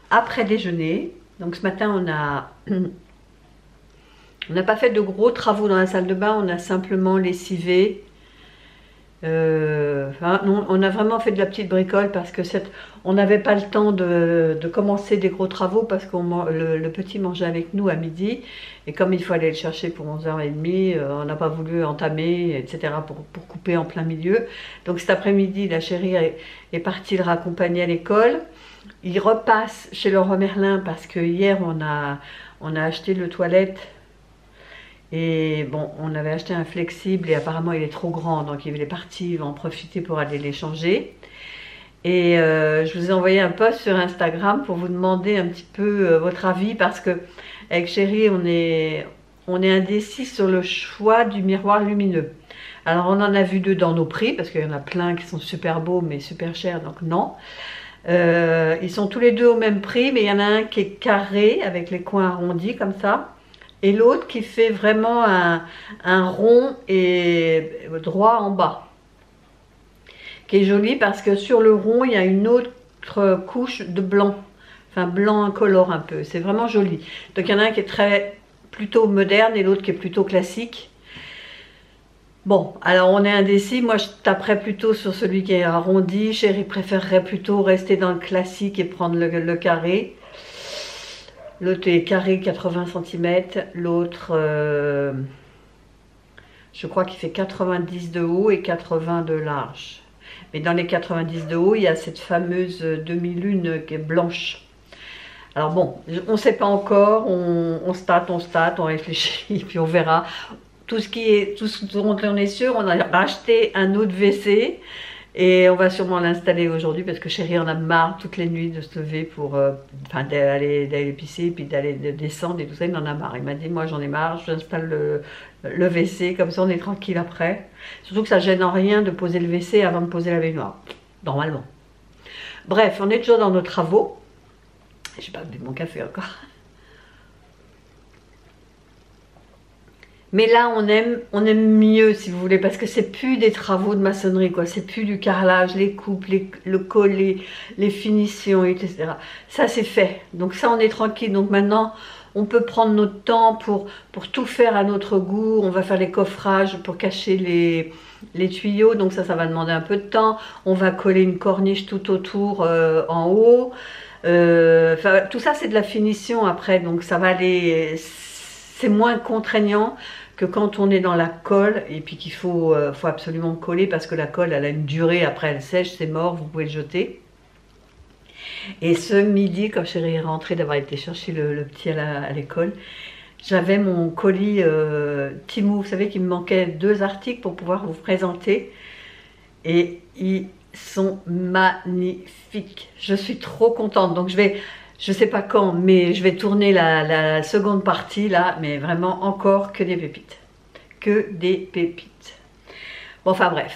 après déjeuner. Donc ce matin on n'a pas fait de gros travaux dans la salle de bain, on a simplement lessivé. On a vraiment fait de la petite bricole parce que on n'avait pas le temps de commencer des gros travaux parce que le petit mangeait avec nous à midi et comme il faut aller le chercher pour 11h30, on n'a pas voulu entamer, etc. pour couper en plein milieu. Donc cet après-midi, la chérie est partie le raccompagner à l'école. Il repasse chez Leroy Merlin parce que hier on a acheté le toilette. Et bon, on avait acheté un flexible et apparemment il est trop grand, donc il est parti, il va en profiter pour aller les changer. Et je vous ai envoyé un post sur Instagram pour vous demander un petit peu votre avis parce que avec Chéri, on est indécis sur le choix du miroir lumineux. Alors on en a vu 2 dans nos prix parce qu'il y en a plein qui sont super beaux mais super chers, donc non. Ils sont tous les 2 au même prix, mais il y en a un qui est carré avec les coins arrondis comme ça. Et l'autre qui fait vraiment un rond et droit en bas. Qui est joli parce que sur le rond, il y a une autre couche de blanc. Enfin, blanc incolore un peu. C'est vraiment joli. Donc, il y en a un qui est plutôt moderne et l'autre qui est plutôt classique. Bon, alors on est indécis. Moi, je taperais plutôt sur celui qui est arrondi. Chérie préférerait plutôt rester dans le classique et prendre le carré. L'autre est carré 80 cm. L'autre, je crois qu'il fait 90 de haut et 80 de large. Mais dans les 90 de haut, il y a cette fameuse demi-lune qui est blanche. Alors bon, on ne sait pas encore. On se tâte, on réfléchit, puis on verra. Tout ce dont on est sûr, on a racheté un autre WC et on va sûrement l'installer aujourd'hui parce que chérie en a marre toutes les nuits de se lever pour d'aller pisser puis d'aller descendre et tout ça, il en a marre. Il m'a dit moi j'en ai marre, j'installe le WC, comme ça on est tranquille après. Surtout que ça gêne en rien de poser le WC avant de poser la baignoire, normalement. Bref, on est toujours dans nos travaux. J'ai pas bu mon café encore. Mais là, on aime mieux, si vous voulez, parce que c'est plus des travaux de maçonnerie, quoi. C'est plus du carrelage, les coupes, le collet, les finitions, etc. Ça, c'est fait. Donc ça, on est tranquille. Donc maintenant, on peut prendre notre temps pour tout faire à notre goût. On va faire les coffrages pour cacher les tuyaux. Donc ça va demander un peu de temps. On va coller une corniche tout autour en haut. Tout ça, c'est de la finition après. Donc ça va aller... C'est moins contraignant que quand on est dans la colle et puis qu'il faut absolument coller parce que la colle elle a une durée, après elle sèche, c'est mort, vous pouvez le jeter. Et ce midi, quand chérie est rentrée d'avoir été chercher le petit à l'école, j'avais mon colis Temu, vous savez qu'il me manquait 2 articles pour pouvoir vous présenter et ils sont magnifiques. Je suis trop contente, donc je sais pas quand, mais je vais tourner la seconde partie là, mais vraiment encore que des pépites. Que des pépites. Bon, enfin bref.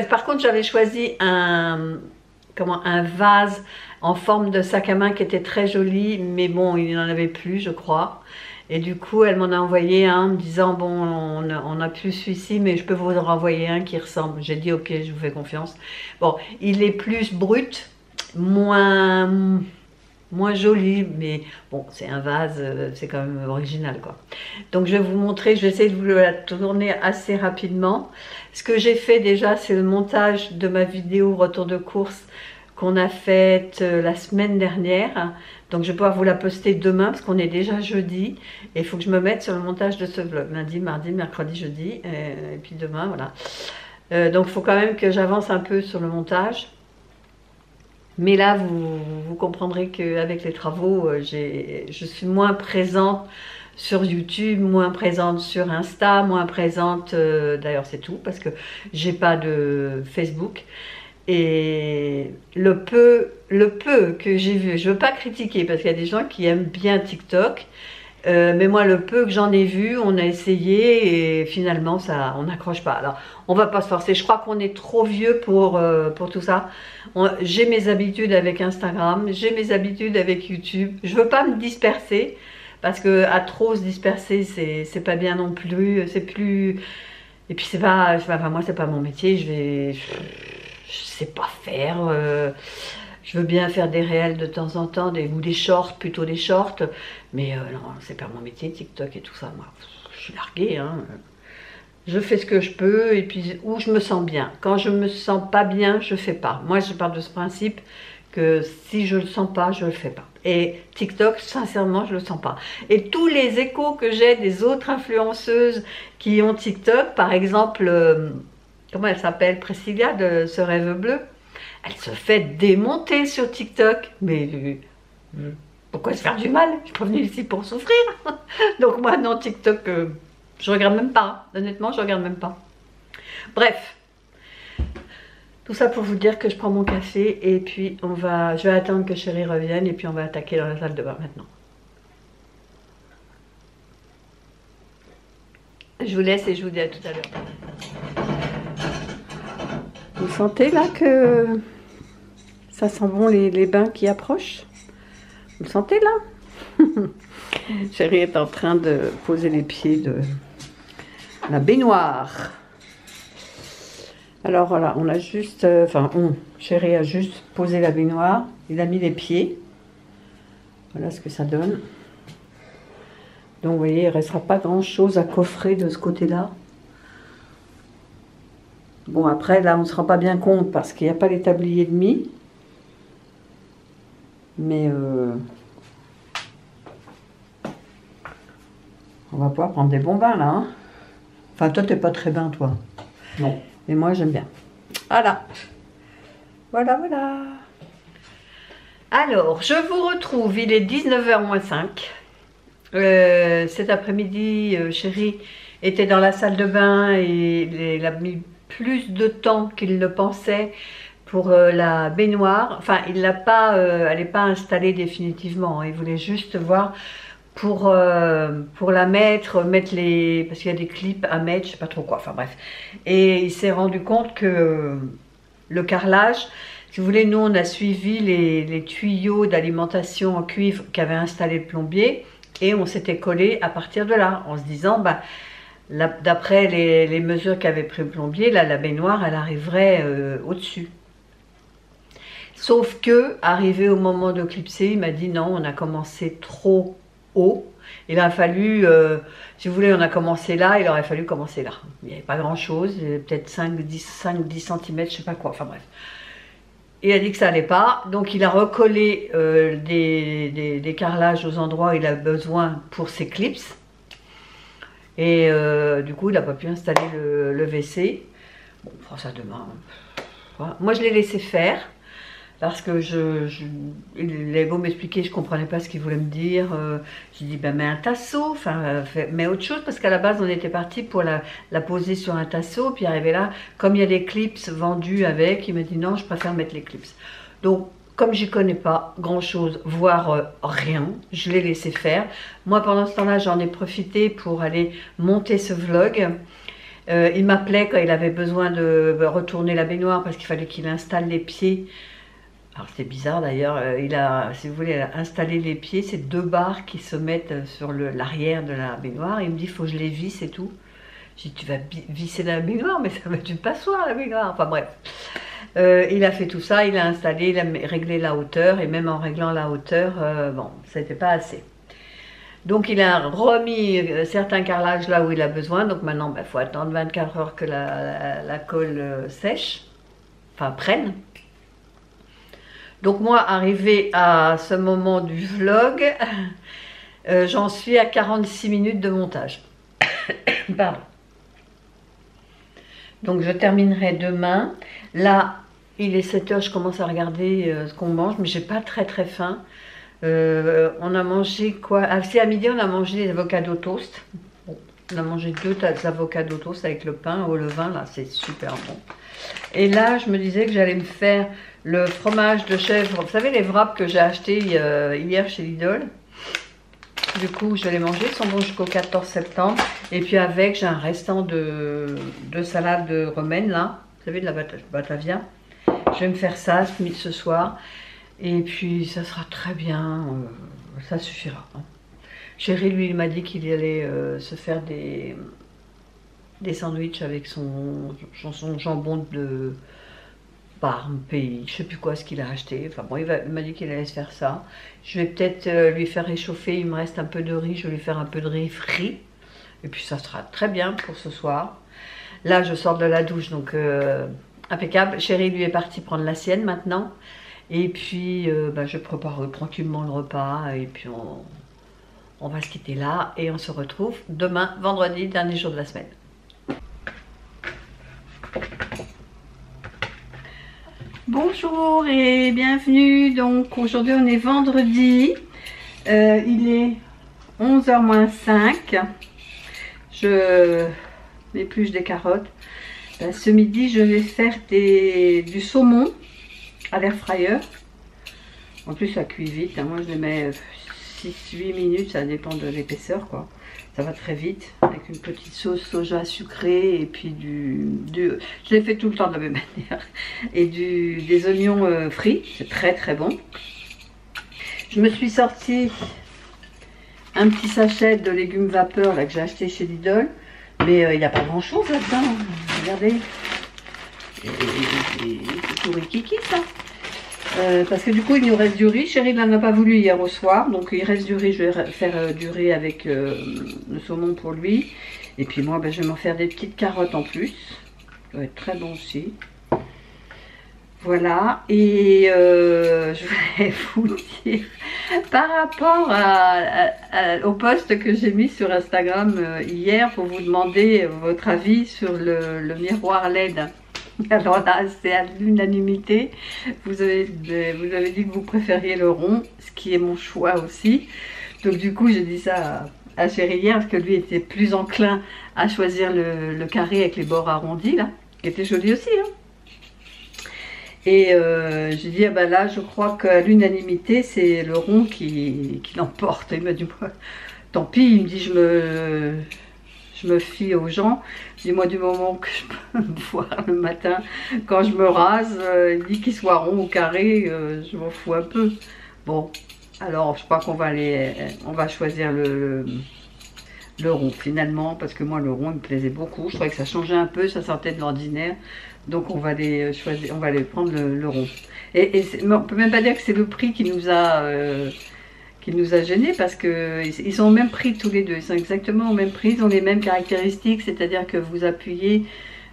Par contre, j'avais choisi un vase en forme de sac à main qui était très joli, mais bon, il n'en avait plus, je crois. Et du coup, elle m'en a envoyé un en me disant, bon, on n'a plus celui-ci, mais je peux vous en renvoyer un qui ressemble. J'ai dit, ok, je vous fais confiance. Bon, il est plus brut. Moins joli, mais bon, c'est un vase, c'est quand même original, quoi. Donc je vais vous montrer, je vais essayer de vous la tourner assez rapidement. Ce que j'ai fait déjà, c'est le montage de ma vidéo retour de course qu'on a faite la semaine dernière. Donc je vais pouvoir vous la poster demain, parce qu'on est déjà jeudi, et il faut que je me mette sur le montage de ce vlog, lundi, mardi, mercredi, jeudi, et puis demain, voilà. Donc il faut quand même que j'avance un peu sur le montage. Mais là, vous comprendrez qu'avec les travaux, je suis moins présente sur YouTube, moins présente sur Insta, moins présente, d'ailleurs c'est tout, parce que j'ai pas de Facebook. Et le peu que j'ai vu, je veux pas critiquer, parce qu'il y a des gens qui aiment bien TikTok, mais moi le peu que j'en ai vu, on a essayé et finalement on n'accroche pas. Alors on va pas se forcer, je crois qu'on est trop vieux pour tout ça. J'ai mes habitudes avec Instagram, j'ai mes habitudes avec YouTube, je veux pas me disperser parce que à trop se disperser c'est pas bien non plus, c'est plus... Et puis c'est pas, enfin, moi c'est pas mon métier, je sais pas faire... Je veux bien faire des réels de temps en temps, ou des shorts, plutôt des shorts, mais non, c'est pas mon métier, TikTok et tout ça. Moi, je suis larguée, hein. Je fais ce que je peux, et puis où je me sens bien. Quand je me sens pas bien, je fais pas. Moi, je pars de ce principe que si je le sens pas, je le fais pas. Et TikTok, sincèrement, je le sens pas. Et tous les échos que j'ai des autres influenceuses qui ont TikTok, par exemple, comment elle s'appelle, Priscilla de Ce Rêve Bleu, elle se fait démonter sur TikTok. Mais pourquoi se faire du mal? Je suis pas venue ici pour souffrir. Donc moi, non, TikTok, je regarde même pas. Honnêtement, je regarde même pas. Bref. Tout ça pour vous dire que je prends mon café et puis je vais attendre que chérie revienne et puis on va attaquer dans la salle de bain maintenant. Je vous laisse et je vous dis à tout à l'heure. Vous sentez là que ça sent bon les bains qui approchent? Vous le sentez là? Chérie est en train de poser les pieds de la baignoire. Alors voilà, on a juste... Chérie a juste posé la baignoire. Il a mis les pieds. Voilà ce que ça donne. Donc vous voyez, il ne restera pas grand chose à coffrer de ce côté-là. Bon, après, là, on ne se rend pas bien compte parce qu'il n'y a pas les tabliers de mie. Mais on va pouvoir prendre des bons bains, là. Hein. Enfin, toi, t'es pas très bain, toi. Non. Mais moi, j'aime bien. Voilà. Voilà, voilà. Alors, je vous retrouve. Il est 19h moins 5. Cet après-midi, chéri était dans la salle de bain et il a mis plus de temps qu'il le pensait pour la baignoire. Enfin, il l'a pas, elle n'est pas installée définitivement. Il voulait juste voir pour la mettre les... Parce qu'il y a des clips à mettre, je sais pas trop quoi. Enfin bref. Et il s'est rendu compte que le carrelage, si vous voulez, nous on a suivi les tuyaux d'alimentation en cuivre qu'avait installé le plombier. Et on s'était collé à partir de là, en se disant, bah, d'après les mesures qu'avait pris le plombier, là, la baignoire, elle arriverait au-dessus. Sauf que, arrivé au moment de clipser, il m'a dit non, on a commencé trop haut. Il a fallu, si vous voulez, on a commencé là, il aurait fallu commencer là. Il n'y avait pas grand-chose, peut-être 5-10 cm, je sais pas quoi, enfin bref. Il a dit que ça n'allait pas, donc il a recollé des carrelages aux endroits où il a besoin pour ses clips. Et du coup, il n'a pas pu installer le WC. Bon, on fera ça demain. Voilà. Moi, je l'ai laissé faire. Parce que il avait beau m'expliquer, je ne comprenais pas ce qu'il voulait me dire. J'ai dit, ben, mets un tasseau, enfin, mets autre chose, parce qu'à la base, on était parti pour la poser sur un tasseau. Puis arrivé là, comme il y a des clips vendus avec, il m'a dit, non, je préfère mettre les clips. Donc, comme j'y connais pas grand-chose, voire rien, je l'ai laissé faire. Moi, pendant ce temps-là, j'en ai profité pour aller monter ce vlog. Il m'appelait quand il avait besoin de retourner la baignoire, parce qu'il fallait qu'il installe les pieds. Alors c'est bizarre d'ailleurs, il a, si vous voulez, installé les pieds, c'est 2 barres qui se mettent sur l'arrière de la baignoire. Il me dit, il faut que je les visse et tout. J'ai dit, tu vas visser la baignoire, mais ça va être une passoire la baignoire. Enfin bref, il a fait tout ça, il a installé, il a réglé la hauteur, et même en réglant la hauteur, bon, ça n'était pas assez. Donc il a remis certains carrelages là où il a besoin, donc maintenant il faut attendre 24 heures que la colle sèche, enfin prenne. Donc moi, arrivé à ce moment du vlog, j'en suis à 46 minutes de montage. Pardon. Donc je terminerai demain. Là, il est 7 h, je commence à regarder ce qu'on mange, mais j'ai pas très faim. On a mangé quoi? Ah, si, à midi, on a mangé des avocados toast. Bon, on a mangé 2 avocados toast avec le pain au levain, là, c'est super bon. Et là, je me disais que j'allais me faire le fromage de chèvre. Vous savez, les wraps que j'ai achetés hier chez Lidl. Du coup, je vais les manger. Ils sont bons jusqu'au 14 septembre. Et puis avec, j'ai un restant de salade romaine, là. Vous savez, de la Batavia. Je vais me faire ça ce soir. Et puis, ça sera très bien. Ça suffira. Chéri, lui, il m'a dit qu'il allait se faire des sandwichs avec son jambon de Parme, pays, je sais plus quoi ce qu'il a acheté. Enfin bon, il m'a dit qu'il allait se faire ça. Je vais peut-être lui faire réchauffer, il me reste un peu de riz, je vais lui faire un peu de riz frit. Et puis ça sera très bien pour ce soir. Là, je sors de la douche, donc impeccable. Chéri, lui, est parti prendre la sienne maintenant. Et puis, je prépare tranquillement le repas. Et puis, on va se quitter là. Et on se retrouve demain, vendredi, dernier jour de la semaine. Bonjour et bienvenue. Donc aujourd'hui on est vendredi, il est 11h moins 5. Je m'épluche des carottes. Ce midi je vais faire du saumon à l'air fryer. En plus ça cuit vite, hein. Moi je les mets 6-8 minutes, ça dépend de l'épaisseur quoi. Ça va très vite, avec une petite sauce soja sucrée et puis je l'ai fait tout le temps de la même manière, et des oignons frits, c'est très bon. Je me suis sorti un petit sachet de légumes vapeur là, que j'ai acheté chez Lidl, mais il n'y a pas grand chose là-dedans, regardez, c'est tout rikiki ça. Parce que du coup il nous reste du riz. Chéri n'en a pas voulu hier au soir, donc il reste du riz. Je vais faire du riz avec le saumon pour lui, et puis moi je vais m'en faire des petites carottes en plus. doit être très bon aussi. Voilà, et je voulais vous dire, par rapport au post que j'ai mis sur Instagram hier pour vous demander votre avis sur le miroir LED. Alors là, c'est à l'unanimité. Vous avez dit que vous préfériez le rond, ce qui est mon choix aussi. Donc du coup, j'ai dit ça à Chéri hier, parce que lui était plus enclin à choisir le carré avec les bords arrondis, là, qui était joli aussi, hein. Et j'ai dit, ah ben là, je crois qu'à l'unanimité, c'est le rond qui l'emporte. Il m'a dit, tant pis, il me dit, je me fie aux gens. Dis-moi, du moment que je peux me voir le matin, quand je me rase, il dit qu'il soit rond ou carré, je m'en fous un peu. Bon, alors je crois qu'on va on va choisir le rond finalement, parce que moi le rond il me plaisait beaucoup. Je trouvais que ça changeait un peu, ça sortait de l'ordinaire. Donc on va les choisir, on va les prendre le rond. Et on peut même pas dire que c'est le prix qui nous a gênés, parce que ils sont au même prix tous les deux. Ils sont exactement au même prix, ils ont les mêmes caractéristiques, c'est-à-dire que vous appuyez,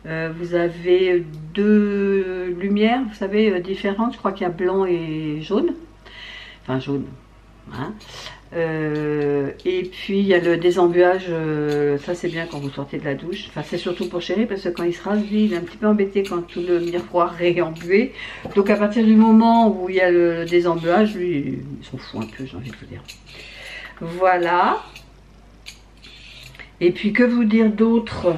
vous avez deux lumières, vous savez, différentes. Je crois qu'il y a blanc et jaune. Enfin jaune. Hein. Et puis il y a le désembuage, ça c'est bien quand vous sortez de la douche. Enfin c'est surtout pour Chéri, parce que quand il se rase, lui, il est un petit peu embêté quand tout le miroir est embué. Donc à partir du moment où il y a le désembuage, lui il s'en fout un peu, j'ai envie de vous dire. Voilà. Et puis que vous dire d'autre?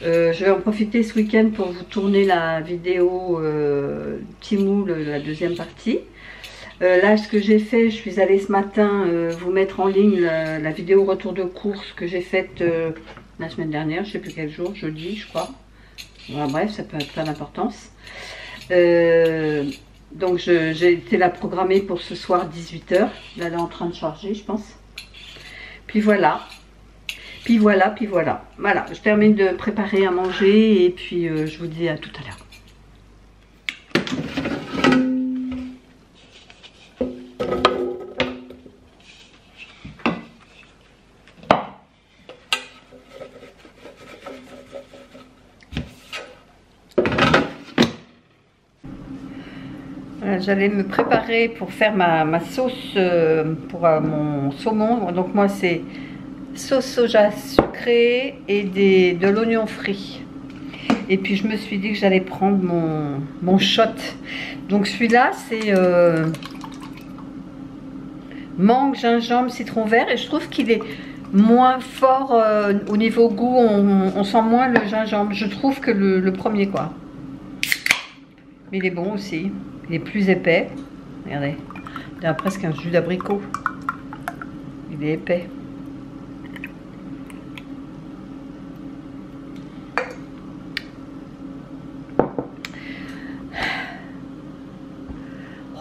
Je vais en profiter ce week-end pour vous tourner la vidéo Timou, la deuxième partie. Là, ce que j'ai fait, je suis allée ce matin vous mettre en ligne la vidéo retour de course que j'ai faite la semaine dernière, je ne sais plus quel jour, jeudi je crois. Voilà, bref, ça peut être pas d'importance. Donc j'ai été la programmer pour ce soir 18 h. Là, elle est en train de charger, je pense. Puis voilà. Voilà, je termine de préparer à manger et puis je vous dis à tout à l'heure. J'allais me préparer pour faire ma sauce pour mon saumon. Donc moi c'est sauce soja sucrée et de l'oignon frit. Et puis je me suis dit que j'allais prendre mon shot. Donc celui-là c'est mangue, gingembre, citron vert. Et je trouve qu'il est moins fort au niveau goût. On sent moins le gingembre, je trouve, que le premier quoi. Mais il est bon aussi. Il est plus épais. Regardez. Il a presque un jus d'abricot. Il est épais.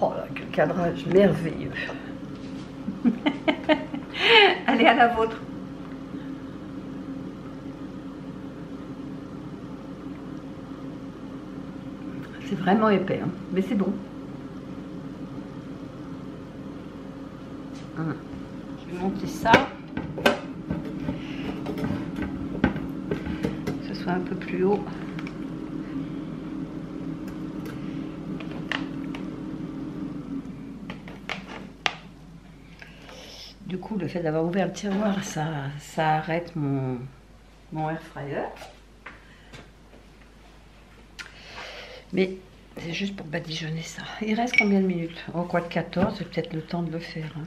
Oh là, quel cadrage merveilleux. Allez, à la vôtre. C'est vraiment épais, hein, mais c'est bon. Je vais monter ça. Que ce soit un peu plus haut. Du coup, le fait d'avoir ouvert le tiroir, ça arrête mon air fryer. Mais c'est juste pour badigeonner ça. Il reste combien de minutes? Oh, quoi de 14, c'est peut-être le temps de le faire. Hein.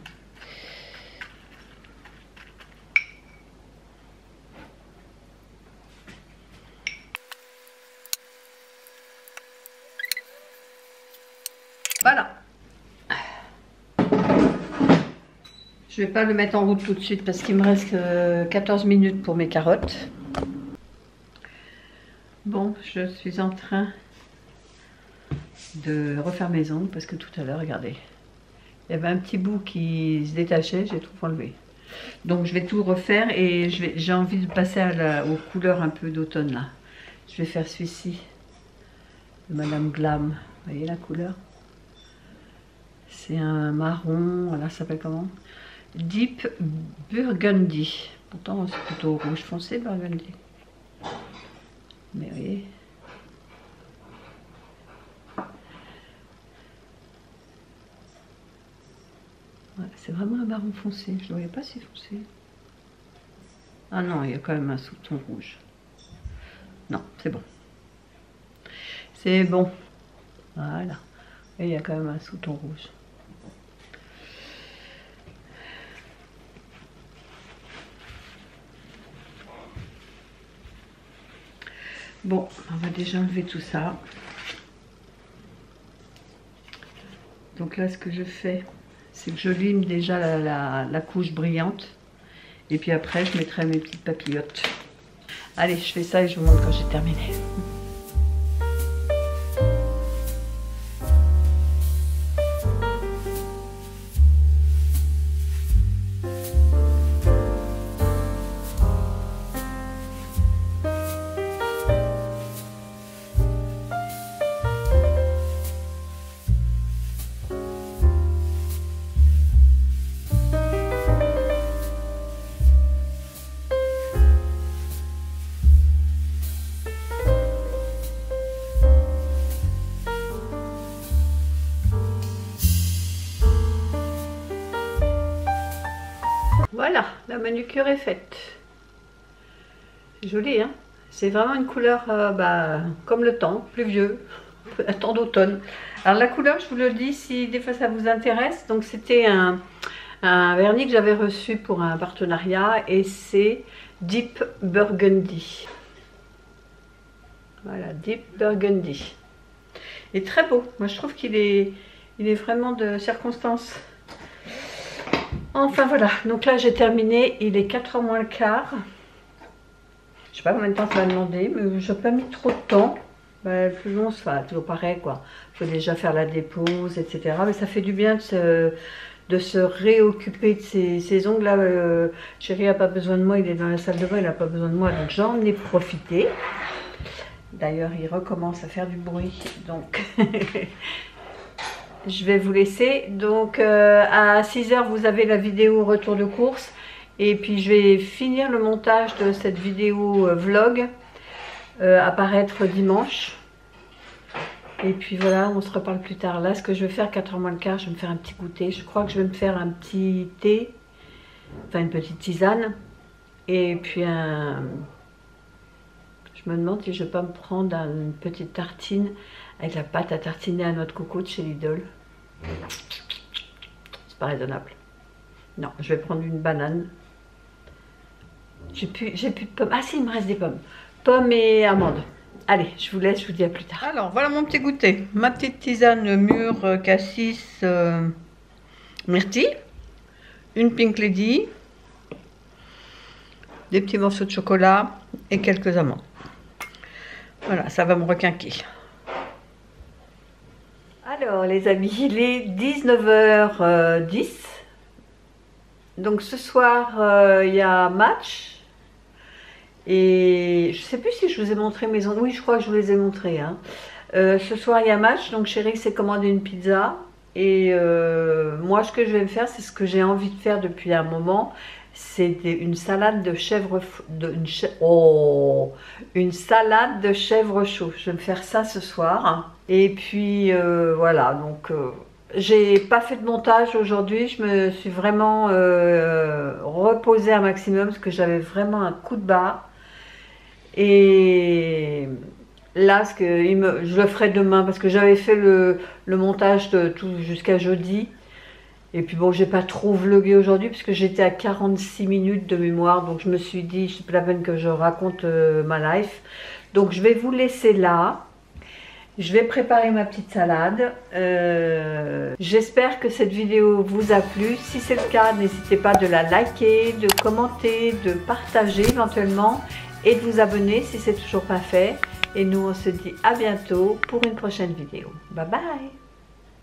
Voilà. Je vais pas le mettre en route tout de suite parce qu'il me reste 14 minutes pour mes carottes. Bon, je suis en train de refaire mes ongles parce que tout à l'heure, regardez, il y avait un petit bout qui se détachait, j'ai tout enlevé. Donc je vais tout refaire et j'ai envie de passer aux couleurs un peu d'automne là. Je vais faire celui-ci de Madame Glam. Vous voyez la couleur? C'est un marron, voilà, ça s'appelle comment? Deep Burgundy. Pourtant c'est plutôt rouge foncé, Burgundy. Mais oui. Ouais, c'est vraiment un marron foncé. Je ne le voyais pas si foncé. Ah non, il y a quand même un sous-ton rouge. Non, c'est bon. C'est bon. Voilà. Et il y a quand même un sous-ton rouge. Bon, on va déjà enlever tout ça. Donc là, ce que je fais, c'est que je lime déjà la couche brillante. Et puis après, je mettrai mes petites papillotes. Allez, je fais ça et je vous montre quand j'ai terminé. Voilà, la manucure est faite. C'est joli, hein? C'est vraiment une couleur comme le temps, pluvieux, un temps d'automne. Alors la couleur, je vous le dis, si des fois ça vous intéresse, donc c'était un vernis que j'avais reçu pour un partenariat et c'est Deep Burgundy. Voilà, Deep Burgundy. Il est très beau. Moi, je trouve qu'il est vraiment de circonstance. Enfin voilà, donc là j'ai terminé, il est 4h moins le quart. Je sais pas combien de temps ça va demander, mais je n'ai pas mis trop de temps. Plus long, c'est toujours pareil quoi. Il faut déjà faire la dépose, etc. Mais ça fait du bien de se réoccuper de ses ongles. Là, chéri n'a pas besoin de moi, il est dans la salle de bain, il n'a pas besoin de moi, donc j'en ai profité. D'ailleurs, il recommence à faire du bruit, donc... Je vais vous laisser, donc à 6h vous avez la vidéo retour de course et puis je vais finir le montage de cette vidéo vlog, apparaître dimanche et puis voilà, on se reparle plus tard. Là ce que je vais faire, 4h moins le quart, je vais me faire un petit goûter, je crois que je vais me faire un petit thé, enfin une petite tisane et puis je me demande si je ne vais pas me prendre une petite tartine avec la pâte à tartiner à noix de coco de chez Lidl. C'est pas raisonnable. Non, je vais prendre une banane. J'ai plus de pommes. Ah si, il me reste des pommes. Pommes et amandes. Allez, je vous laisse, je vous dis à plus tard. Alors, voilà mon petit goûter. Ma petite tisane mûre cassis myrtille. Une Pink Lady. Des petits morceaux de chocolat et quelques amandes. Voilà, ça va me requinquer. Alors les amis, il est 19h10. Donc ce soir, il y a match. Et je ne sais plus si je vous ai montré mes ongles. Oui, je crois que je vous les ai montrés. Hein. Ce soir, il y a match. Donc chéri s'est commandé une pizza. Et moi, ce que je vais me faire, c'est ce que j'ai envie de faire depuis un moment. C'est une salade de chèvre... une salade de chèvre chaud. Je vais me faire ça ce soir. Et puis voilà, donc j'ai pas fait de montage aujourd'hui. Je me suis vraiment reposée un maximum parce que j'avais vraiment un coup de barre. Et là, je le ferai demain parce que j'avais fait le montage de tout jusqu'à jeudi. Et puis bon, j'ai pas trop vlogué aujourd'hui puisque j'étais à 46 minutes de mémoire. Donc je me suis dit, c'est pas la peine que je raconte ma life. Donc je vais vous laisser là. Je vais préparer ma petite salade. J'espère que cette vidéo vous a plu. Si c'est le cas, n'hésitez pas de la liker, de commenter, de partager éventuellement et de vous abonner si c'est toujours pas fait. Et nous, on se dit à bientôt pour une prochaine vidéo. Bye bye!